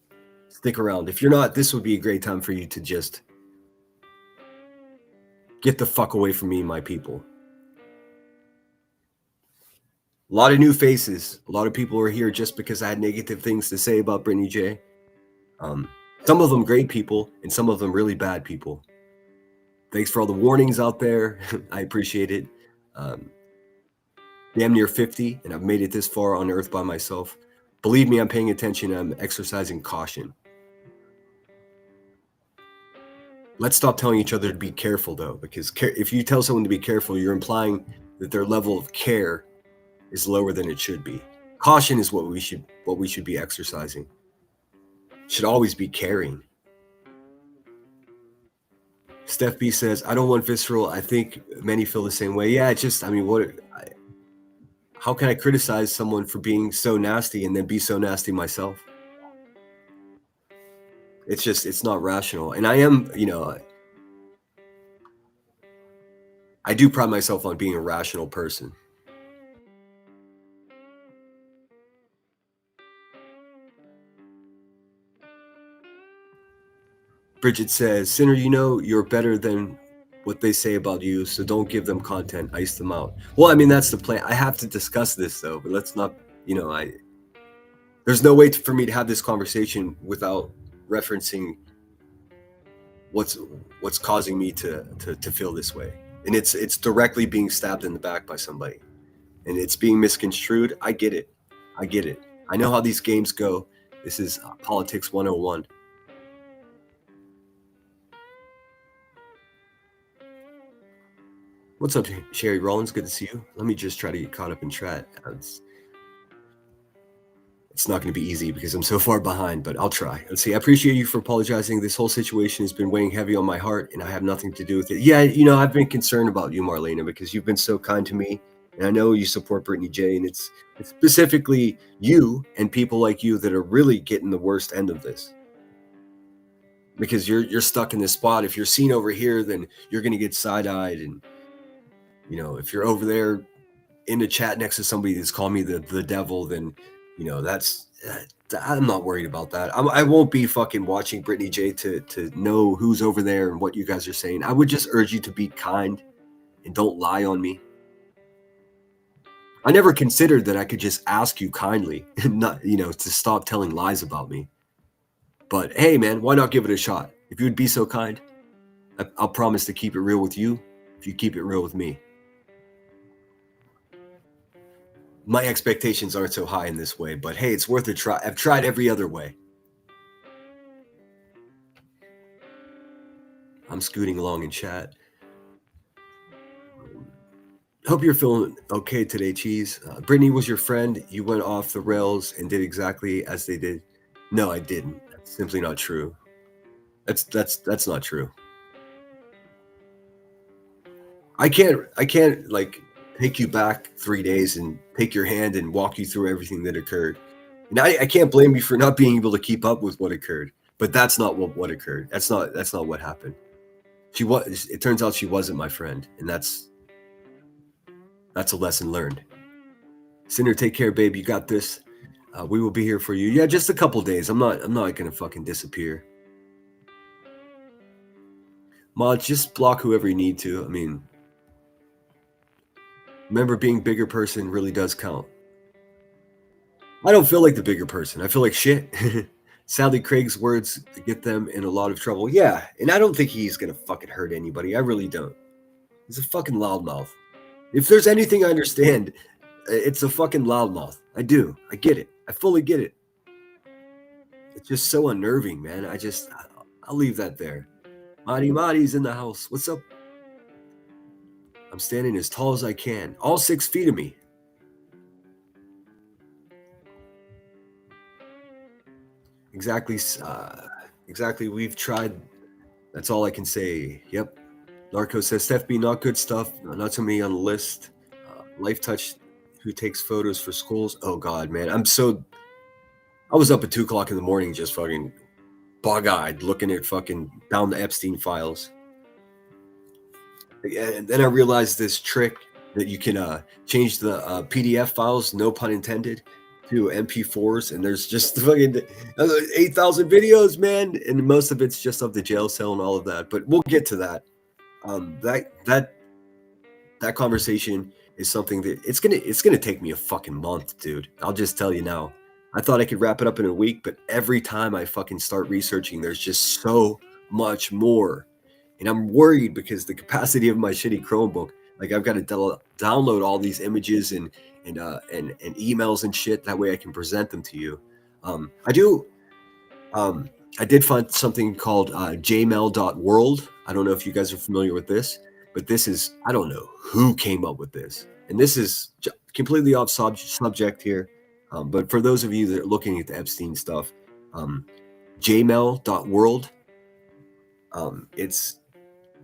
stick around. If you're not, this would be a great time for you to just get the fuck away from me, my people. A lot of new faces. A lot of people are here just because I had negative things to say about Brittany J. Some of them great people and some of them really bad people. Thanks for all the warnings out there. I appreciate it. Damn near 50, and I've made it this far on Earth by myself. Believe me, I'm paying attention. I'm exercising caution. Let's stop telling each other to be careful, though, because if you tell someone to be careful, you're implying that their level of care is lower than it should be. Caution is what we should be exercising. Should always be caring. Steph B says, I don't want visceral. I think many feel the same way. Yeah, it's just, I mean, how can I criticize someone for being so nasty and then be so nasty myself? It's just, it's not rational. And I am, you know, I do pride myself on being a rational person. Bridget says, Sinner, you know you're better than what they say about you, so don't give them content, ice them out. Well, I mean, that's the plan. I have to discuss this, though, but let's not, you know, there's no way for me to have this conversation without referencing what's causing me to feel this way. And it's directly being stabbed in the back by somebody. And it's being misconstrued. I get it. I know how these games go. This is Politics 101. What's up, Sherry Rollins? Good to see you. Let me just try to get caught up in chat. It's not going to be easy because I'm so far behind, but I'll try. Let's see. I appreciate you for apologizing. This whole situation has been weighing heavy on my heart, and I have nothing to do with it. Yeah, you know, I've been concerned about you, Marlena, because you've been so kind to me, and I know you support Brittany J, and it's specifically you and people like you that are really getting the worst end of this. Because you're stuck in this spot. If you're seen over here, then you're going to get side-eyed, and you know, if you're over there in the chat next to somebody that's calling me the devil, then, you know, I'm not worried about that. I won't be fucking watching Brittany J to know who's over there and what you guys are saying. I would just urge you to be kind and don't lie on me. I never considered that I could just ask you kindly and not, you know, to stop telling lies about me. But hey, man, why not give it a shot? If you would be so kind, I'll promise to keep it real with you if you keep it real with me. My expectations aren't so high in this way, but hey, it's worth a try. I've tried every other way. I'm scooting along in chat. Hope you're feeling okay today, Cheese. Brittany was your friend. You went off the rails and did exactly as they did. No, I didn't. That's simply not true. That's not true. I can't like take you back 3 days and take your hand and walk you through everything that occurred. And I can't blame you for not being able to keep up with what occurred. But that's not what occurred. That's not what happened. It turns out she wasn't my friend, and that's a lesson learned. Sinner, take care, babe. You got this. We will be here for you. Yeah, just a couple days. I'm not gonna fucking disappear. Mod, just block whoever you need to. I mean, remember, being bigger person really does count. I don't feel like the bigger person. I feel like shit. Sadly, Craig's words get them in a lot of trouble. Yeah, and I don't think he's gonna fucking hurt anybody. I really don't. He's a fucking loudmouth. If there's anything I understand, it's a fucking loudmouth. I do. I get it. I fully get it. It's just so unnerving, man. I'll leave that there. Marty's in the house. What's up? I'm standing as tall as I can. All 6 feet of me. Exactly. We've tried. That's all I can say. Yep. Narco says, Steph B, not good stuff. Not so many on the list. Life Touch, who takes photos for schools. Oh, God, man. I was up at 2 o'clock in the morning just fucking bug-eyed looking at fucking down the Epstein files. And then I realized this trick that you can change the PDF files, no pun intended, to MP4s, and there's just fucking 8,000 videos, man, and most of it's just of the jail cell and all of that. But we'll get to that. That conversation is something that it's gonna take me a fucking month, dude. I'll just tell you now. I thought I could wrap it up in a week, but every time I fucking start researching, there's just so much more. And I'm worried because the capacity of my shitty Chromebook, like I've got to download all these images and emails and shit. That way I can present them to you. I did find something called jmail.world. I don't know if you guys are familiar with this, but this is, I don't know who came up with this. And this is completely off subject here. But for those of you that are looking at the Epstein stuff, jmail.world, it's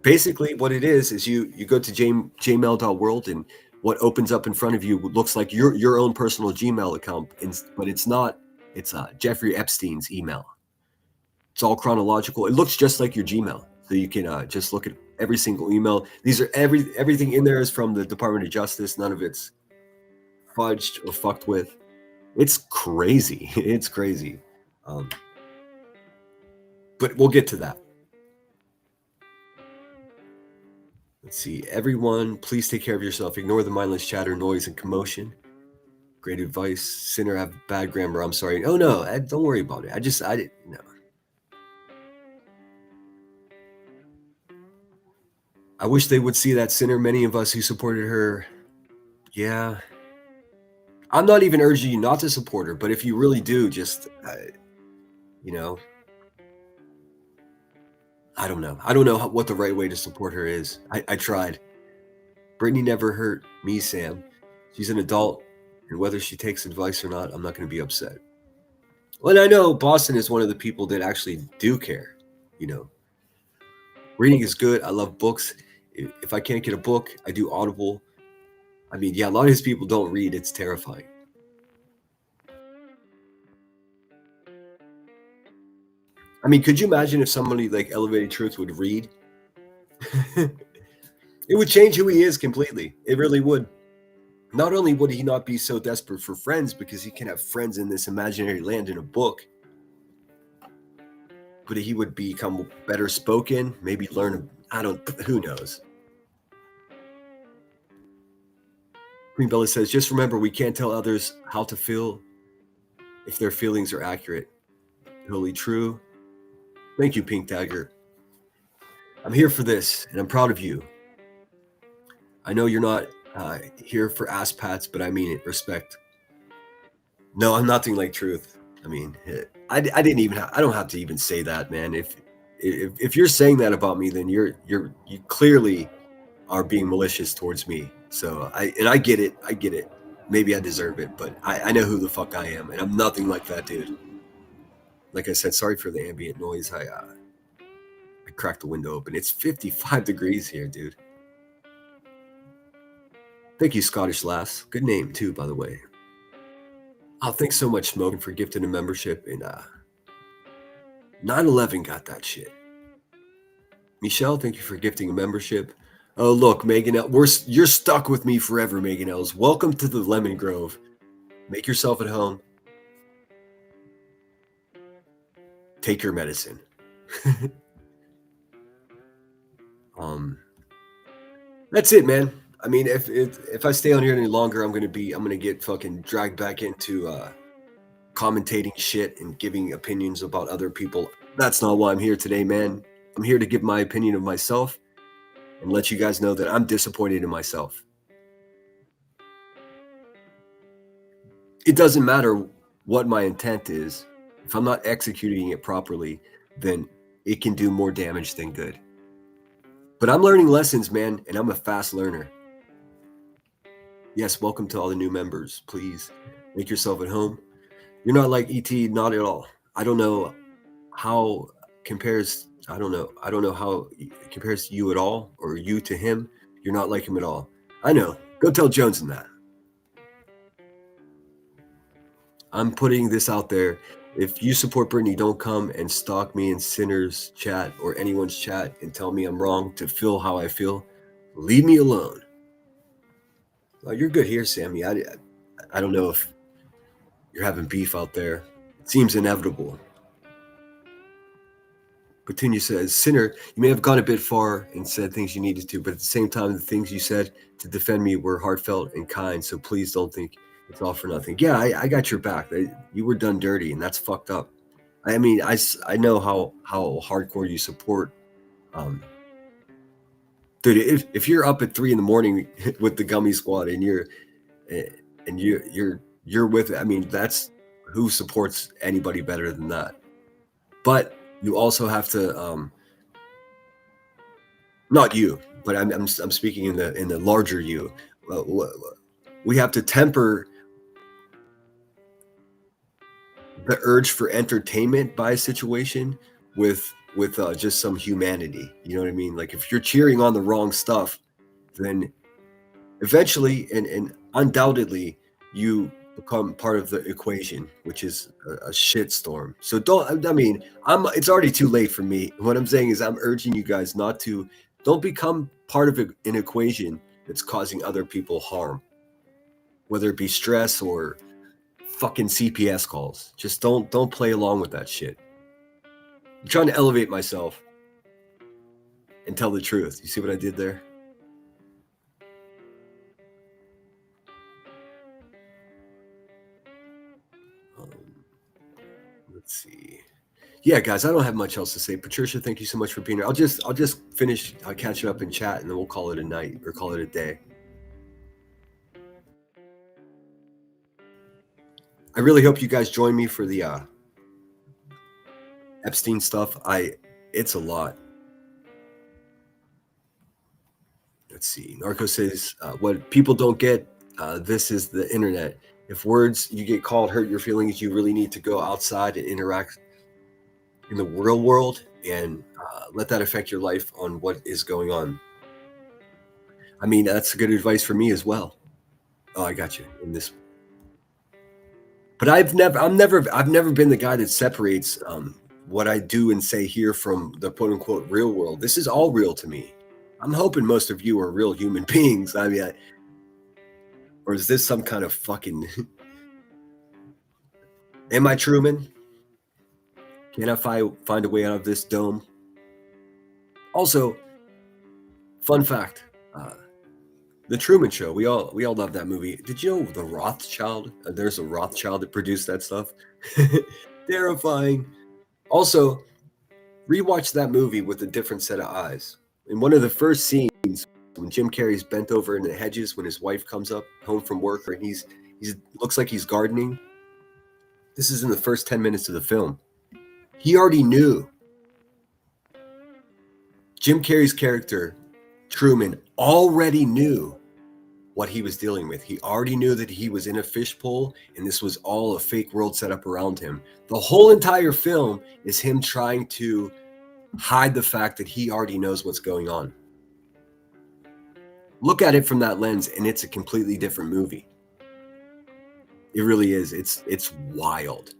basically what it is you go to jmail.world, and what opens up in front of you looks like your own personal Gmail account, but it's not. It's Jeffrey Epstein's email. It's all chronological. It looks just like your Gmail, so you can just look at every single email. These are everything in there is from the Department of Justice. None of it's fudged or fucked with. It's crazy. It's crazy. But we'll get to that. Let's see. Everyone, please take care of yourself. Ignore the mindless chatter, noise, and commotion. Great advice. Sinner, have bad grammar. I'm sorry. Oh, no. Don't worry about it. I didn't know. I wish they would see that, Sinner. Many of us who supported her. Yeah. I'm not even urging you not to support her, but if you really do, just, I don't know. I don't know what the right way to support her is. I tried. Brittany never hurt me, Sam. She's an adult, and whether she takes advice or not, I'm not going to be upset. Well, I know Boston is one of the people that actually do care. Reading is good. I love books. If I can't get a book, I do Audible. I mean, yeah, a lot of these people don't read. It's terrifying. I mean, could you imagine if somebody like Elevated Truth would read? It would change who he is completely. It really would. Not only would he not be so desperate for friends because he can have friends in this imaginary land in a book, but he would become better spoken, maybe learn, who knows. Queen Bella says, just remember, we can't tell others how to feel if their feelings are accurate. Totally true. Thank you, Pink Dagger. I'm here for this, and I'm proud of you. I know you're not here for ass pats, but I mean it. Respect. No, I'm nothing like Truth. I mean, I didn't even. I don't have to even say that, man. If you're saying that about me, then you clearly are being malicious towards me. So I get it. I get it. Maybe I deserve it, but I know who the fuck I am, and I'm nothing like that dude. Like I said, sorry for the ambient noise. I cracked the window open. It's 55 degrees here, dude. Thank you, Scottish Lass. Good name, too, by the way. Oh, thanks so much, Smoking, for gifting a membership. And 9/11 got that shit. Michelle, thank you for gifting a membership. Oh, look, Megan L. You're stuck with me forever, Megan L's. Welcome to the Lemon Grove. Make yourself at home. Take your medicine. That's it, man. I mean, if I stay on here any longer, I'm gonna get fucking dragged back into commentating shit and giving opinions about other people. That's not why I'm here today, man. I'm here to give my opinion of myself and let you guys know that I'm disappointed in myself. It doesn't matter what my intent is. If I'm not executing it properly, then it can do more damage than good. But I'm learning lessons, man, and I'm a fast learner. Yes, welcome to all the new members. Please make yourself at home. You're not like ET, not at all. I don't know how compares. I don't know how it compares to you at all, or you to him. You're not like him at all. I know. Go tell Jones in that. I'm putting this out there. If you support Brittany, don't come and stalk me in Sinner's chat or anyone's chat and tell me I'm wrong to feel how I feel. Leave me alone. Well, you're good here, Sammy. I don't know if you're having beef out there. It seems inevitable. Petunia says, Sinner, you may have gone a bit far and said things you needed to, but at the same time, the things you said to defend me were heartfelt and kind, so please don't think it's all for nothing. Yeah, I got your back. You were done dirty, and that's fucked up. I mean, I know how hardcore you support. Dude, if you're up at 3 a.m. with the Gummy Squad and you're with it, I mean, that's who supports anybody better than that. But you also have to, not you, but I'm speaking in the larger you. We have to temper the urge for entertainment by a situation with with just some humanity. You know what I mean? Like if you're cheering on the wrong stuff, then eventually and undoubtedly you become part of the equation, which is a shitstorm. So it's already too late for me. What I'm saying is I'm urging you guys don't become part of an equation that's causing other people harm, whether it be stress or fucking CPS calls. Just don't play along with that shit. I'm trying to elevate myself and tell the truth. You see what I did there? Let's see. Yeah, guys, I don't have much else to say. Patricia, thank you so much for being here. I'll just finish catching up in chat, and then we'll call it a night or call it a day. I really hope you guys join me for the Epstein stuff. It's a lot. Let's see. Narco says, what people don't get, this is the internet. If words you get called hurt your feelings, you really need to go outside and interact in the real world and let that affect your life on what is going on. I mean, that's good advice for me as well. Oh, I got you in this. But I've never been the guy that separates what I do and say here from the quote unquote real world. This is all real to me. I'm hoping most of you are real human beings. I mean, or is this some kind of fucking... Am I Truman? Can I find a way out of this dome? Also, fun fact, The Truman Show. We all love that movie. Did you know the Rothschild? There's a Rothschild that produced that stuff. Terrifying. Also, rewatch that movie with a different set of eyes. In one of the first scenes, when Jim Carrey's bent over in the hedges when his wife comes up home from work, and he's looks like he's gardening. This is in the first 10 minutes of the film. He already knew. Jim Carrey's character, Truman, already knew what he was dealing with. He already knew that he was in a fishbowl and this was all a fake world set up around him. The whole entire film is him trying to hide the fact that he already knows what's going on. Look at it from that lens and it's a completely different movie. It really is. It's wild.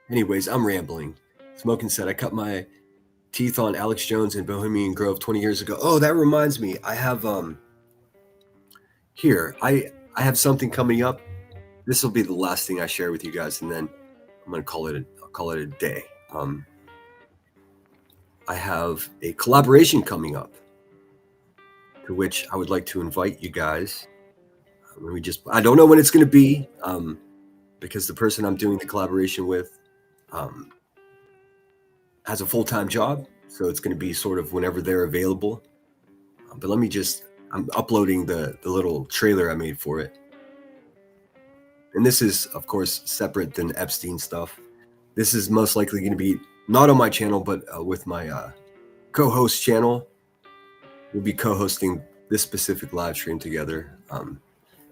Anyways, I'm rambling. Smoking said, I cut my teeth on Alex Jones in Bohemian Grove 20 years ago. Oh, that reminds me. I have I have something coming up. This will be the last thing I share with you guys, and then I'm gonna call it a day. I have a collaboration coming up to which I would like to invite you guys. I don't know when it's gonna be, because the person I'm doing the collaboration with has a full-time job, so it's going to be sort of whenever they're available. But I'm uploading the little trailer I made for it. And this is, of course, separate than Epstein stuff. This is most likely going to be not on my channel, but with my co-host channel. We'll be co-hosting this specific live stream together.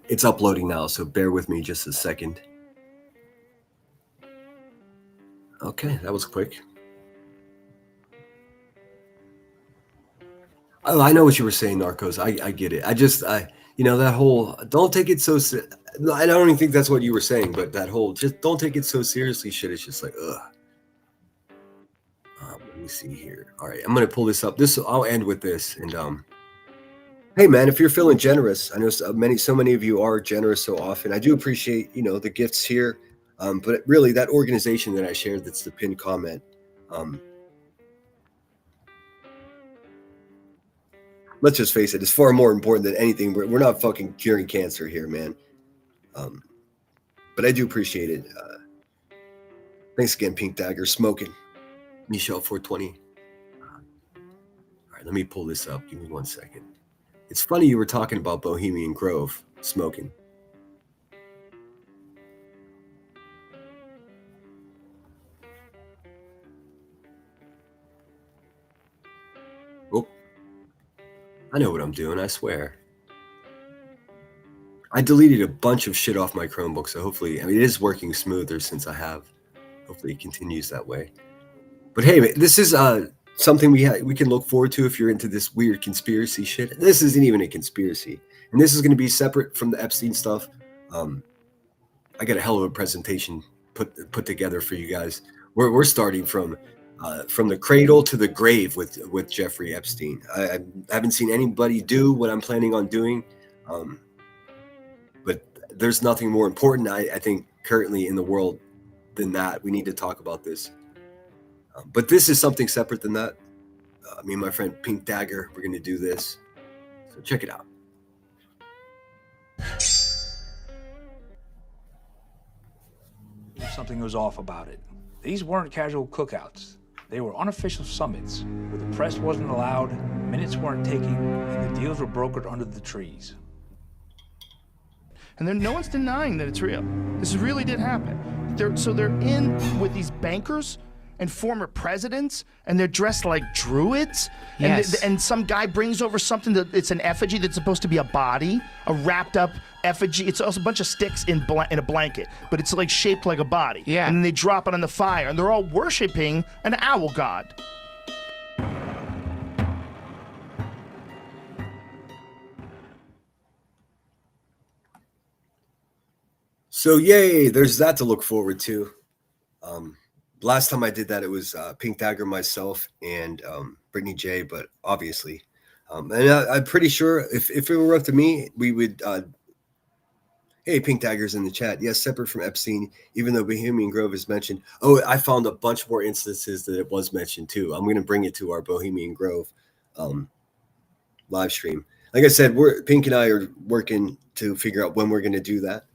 It's uploading now, so bear with me just a second. Okay, that was quick. Oh, I know what you were saying, Narcos. I get it. That whole, don't take it so, I don't even think that's what you were saying, but that whole, just don't take it so seriously shit is just like, ugh. Let me see here. All right, I'm going to pull this up. I'll end with this. And hey, man, if you're feeling generous, I know so many of you are generous so often. I do appreciate, the gifts here. But really, that organization that I shared, that's the pinned comment. Let's just face it, it's far more important than anything. We're not fucking curing cancer here, man. But I do appreciate it. Thanks again, Pink Dagger. Smoking. Michelle 420. All right, let me pull this up. Give me 1 second. It's funny you were talking about Bohemian Grove, smoking. Oh, I know what I'm doing, I swear. I deleted a bunch of shit off my Chromebook, so hopefully, it is working smoother since I have. Hopefully it continues that way. But hey, this is something we can look forward to if you're into this weird conspiracy shit. This isn't even a conspiracy, and this is going to be separate from the Epstein stuff. I got a hell of a presentation put together for you guys. We're starting from the cradle to the grave with Jeffrey Epstein. I haven't seen anybody do what I'm planning on doing, but there's nothing more important, I think, currently in the world than that. We need to talk about this. But this is something separate than that. Me and my friend Pink Dagger, we're going to do this. So check it out. Something was off about it. These weren't casual cookouts. They were unofficial summits where the press wasn't allowed, minutes weren't taken, and the deals were brokered under the trees. And then no one's denying that it's real. This really did happen. They're in with these bankers and former presidents, and they're dressed like druids. Yes. And some guy brings over something that it's an effigy that's supposed to be a body, a wrapped up effigy. It's also a bunch of sticks in a blanket, but it's like shaped like a body. Yeah. And then they drop it on the fire, and they're all worshiping an owl god. So yay, there's that to look forward to. Last time I did that, it was Pink Dagger, myself, and Brittany J. But obviously, and I'm pretty sure if it were up to me, we would. Hey, Pink Dagger's in the chat. Yes, separate from Epstein, even though Bohemian Grove is mentioned. Oh, I found a bunch more instances that it was mentioned too. I'm going to bring it to our Bohemian Grove live stream. Like I said, Pink and I are working to figure out when we're going to do that.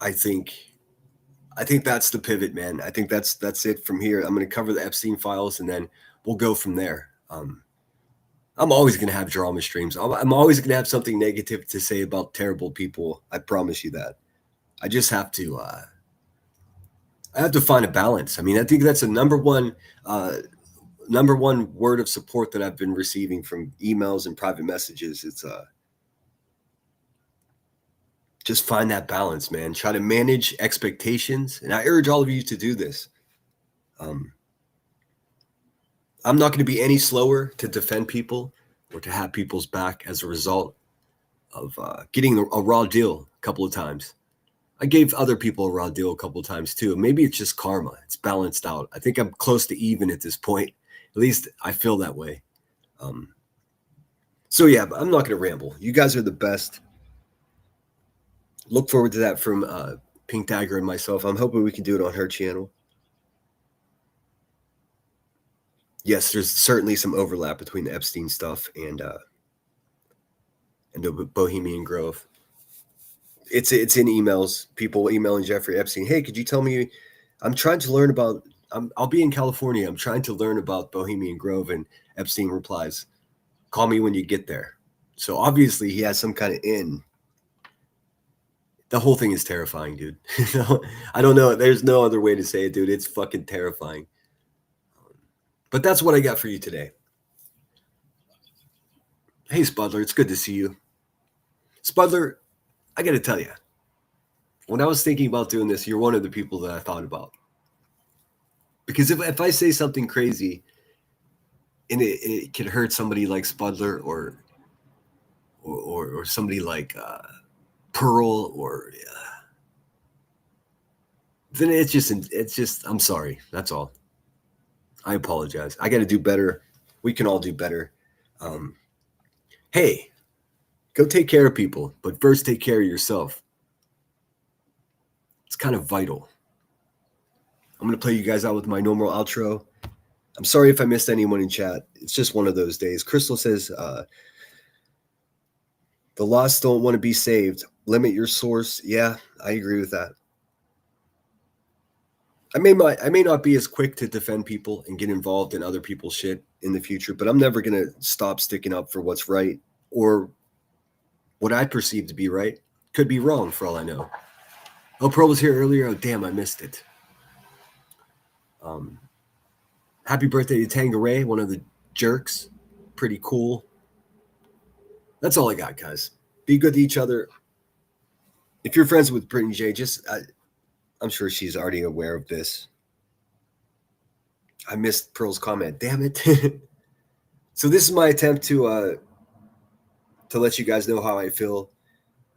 I think that's the pivot, man. I think that's it from here. I'm going to cover the Epstein files, and then we'll go from there. I'm always going to have drama streams. I'm always going to have something negative to say about terrible people. I promise you that. I just have to. I have to find a balance. I mean, I think that's a number one word of support that I've been receiving from emails and private messages. It's just find that balance, man. Try to manage expectations. And I urge all of you to do this. I'm not going to be any slower to defend people or to have people's back as a result of getting a raw deal a couple of times. I gave other people a raw deal a couple of times too. Maybe it's just karma. It's balanced out. I think I'm close to even at this point. At least I feel that way. So yeah, I'm not going to ramble. You guys are the best. Look forward to that from Pink Dagger and myself. I'm hoping we can do it on her channel. Yes, there's certainly some overlap between the Epstein stuff and the Bohemian Grove. It's in emails. People emailing Jeffrey Epstein. Hey, could you tell me? I'm trying to learn about. I'll be in California. I'm trying to learn about Bohemian Grove, and Epstein replies, "Call me when you get there." So obviously he has some kind of in. The whole thing is terrifying, dude. I don't know. There's no other way to say it, dude. It's fucking terrifying. But that's what I got for you today. Hey, Spudler, it's good to see you. Spudler, I got to tell you, when I was thinking about doing this, you're one of the people that I thought about. Because if I say something crazy and it can hurt somebody like Spudler or somebody like Pearl or then it's just I'm sorry. That's all. I apologize. I got to do better. We can all do better. Hey, go take care of people, but first take care of yourself. It's kind of vital. I'm going to play you guys out with my normal outro. I'm sorry if I missed anyone in chat. It's just one of those days. Crystal says, the lost don't want to be saved. Limit your source. Yeah, I agree with that. I may not be as quick to defend people and get involved in other people's shit in the future, but I'm never going to stop sticking up for what's right or what I perceive to be right. Could be wrong for all I know. Oh, Pearl was here earlier. Oh, damn, I missed it. Happy birthday to Tangeray, one of the jerks. Pretty cool. That's all I got, guys. Be good to each other. If you're friends with Brittany J, I'm sure she's already aware of this. I missed Pearl's comment. Damn it. So this is my attempt to let you guys know how I feel.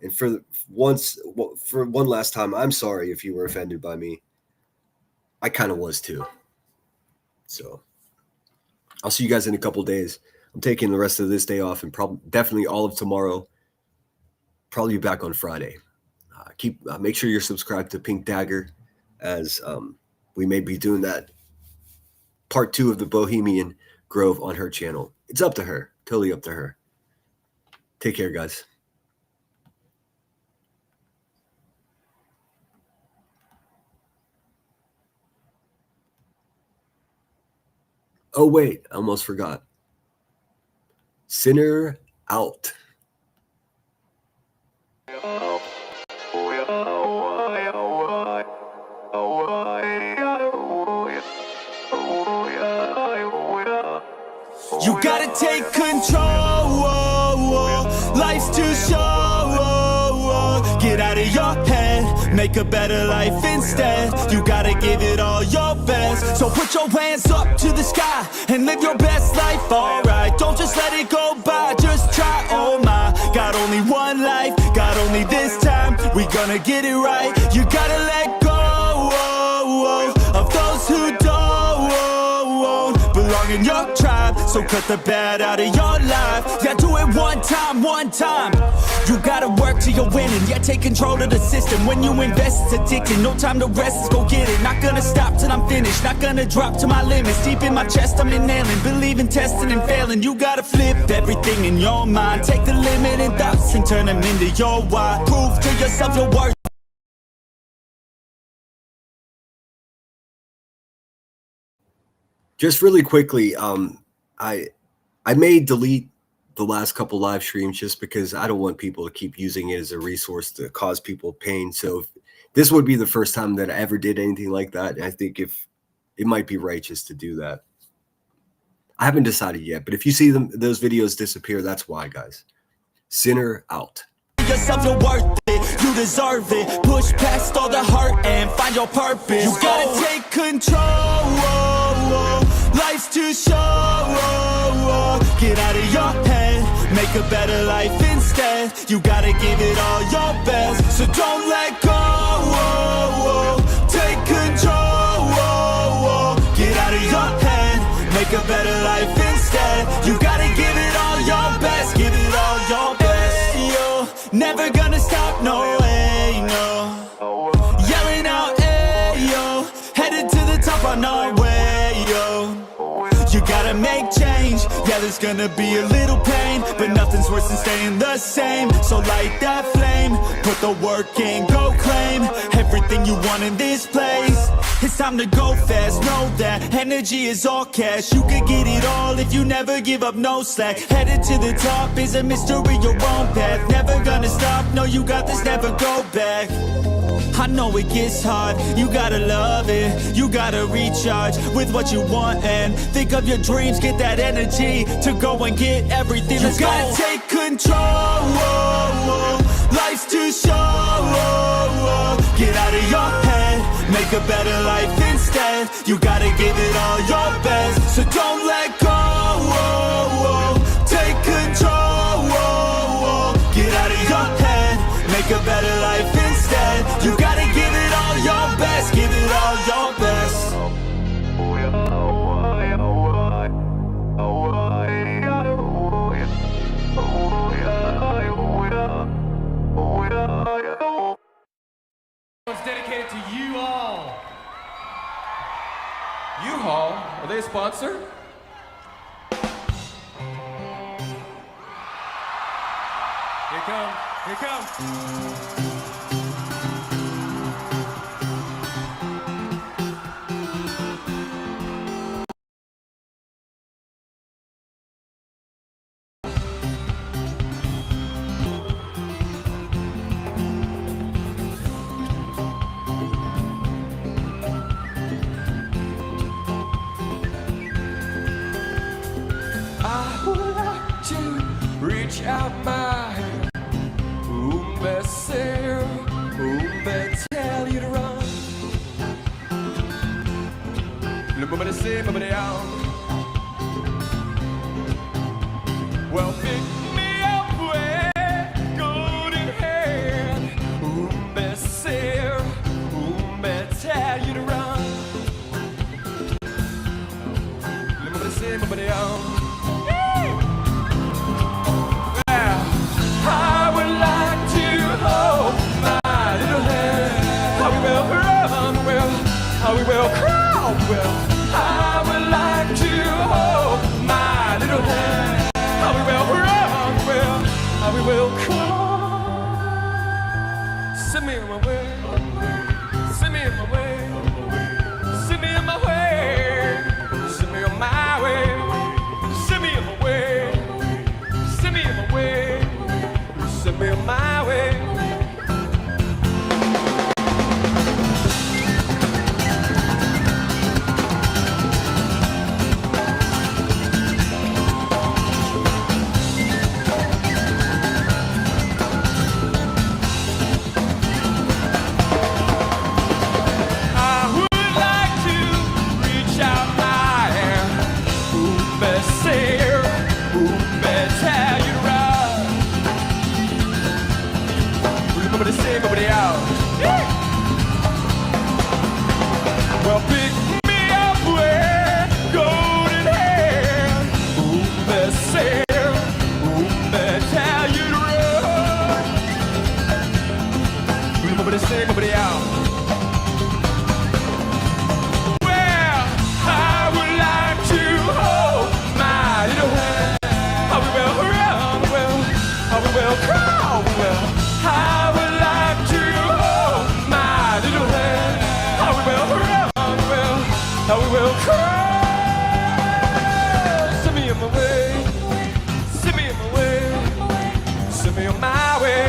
And for one last time, I'm sorry if you were offended by me. I kind of was too. So I'll see you guys in a couple days. I'm taking the rest of this day off and definitely all of tomorrow. Probably be back on Friday. Make sure you're subscribed to Pink Dagger, as we may be doing that part 2 of the Bohemian Grove on her channel. It's up to her. Totally up to her. Take care, guys. Oh, wait. I almost forgot. Sinner out. You gotta take control, life's too short. Get out of your head, make a better life instead. You gotta give it all your best. So put your hands up to the sky and live your best life, alright. Don't just let it go by, just try, oh my. Got only one life, got only this time. We gonna get it right. You gotta let go of those who don't belong in your tribe. So cut the bad out of your life. Yeah, do it one time. You gotta work till you're winning. Yeah, take control of the system. When you invest, it's addicting. No time to rest, let's go get it. Not gonna stop till I'm finished. Not gonna drop to my limits. Deep in my chest, I'm inhaling. Believe in testing and failing. You gotta flip everything in your mind. Take the limiting thoughts and turn them into your why. Prove to yourself your worth. Just really quickly, I may delete the last couple live streams just because I don't want people to keep using it as a resource to cause people pain. So this would be the first time that I ever did anything like that. I think if it might be righteous to do that. I haven't decided yet, but if you see those videos disappear, that's why, guys. Sinner out. Yourself, you're worth it, you deserve it. Push past all the hurt and find your purpose. You gotta take control, life's too short. Get out of your head, make a better life instead. You gotta give it all your best, so don't let go. Take control, get out of your head, make a better life instead. You gotta give it all your best, give it all your best. Hey, yo, never gonna stop, no way, no. Yelling out, hey, yo, headed to the top on our way, yo. You gotta make change, yeah, there's gonna be a little pain, but nothing's worse than staying the same. So light that flame, put the work in, go claim everything you want in this place. It's time to go fast, know that energy is all cash. You could get it all if you never give up, no slack. Headed to the top is a mystery, your own path. Never gonna stop, no, you got this, never go back. I know it gets hard, you gotta love it. You gotta recharge with what you want and think of your dreams. Get that energy to go and get everything. You gotta take control, life's too short. Get out of your head, make a better life instead. You gotta give it all your best, so don't let go. Take control, get out of your head, make a better life instead. You gotta give it all your best, give it all your best. It's dedicated to you all. U-Haul, are they a sponsor? Here come, here come. I would like to reach out my hand. Tell you to run. Le moment say, nobody out. Well, pick me up with golden hair. Say, tell you to run. Nobody say, nobody out. I would like to hold my little hand. How we will run, well, how we will crawl, well. I would like to hold my little hand. How we will run, well, how we will crawl. Send me on my way. Send me on my way. Send me on my way. Send me on my way. Send me on my way. Send me on my way. Send me on my way. I would like to reach out my hand. Ooh, best say, ooh, best tell you to run. Nobody say, nobody out. Well, pick me up with golden hair. Ooh, best say, ooh, best tell you to run. Nobody say, nobody out. Well, I would like to hold my little hand. How we will run, well, how we will crawl, well. I would like to hold my little hand. How we will run, well, how we will crawl. Send me on my way. Send me on my way. Send me on my way.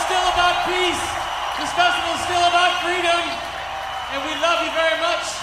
still about peace. This festival is still about freedom. And we love you very much.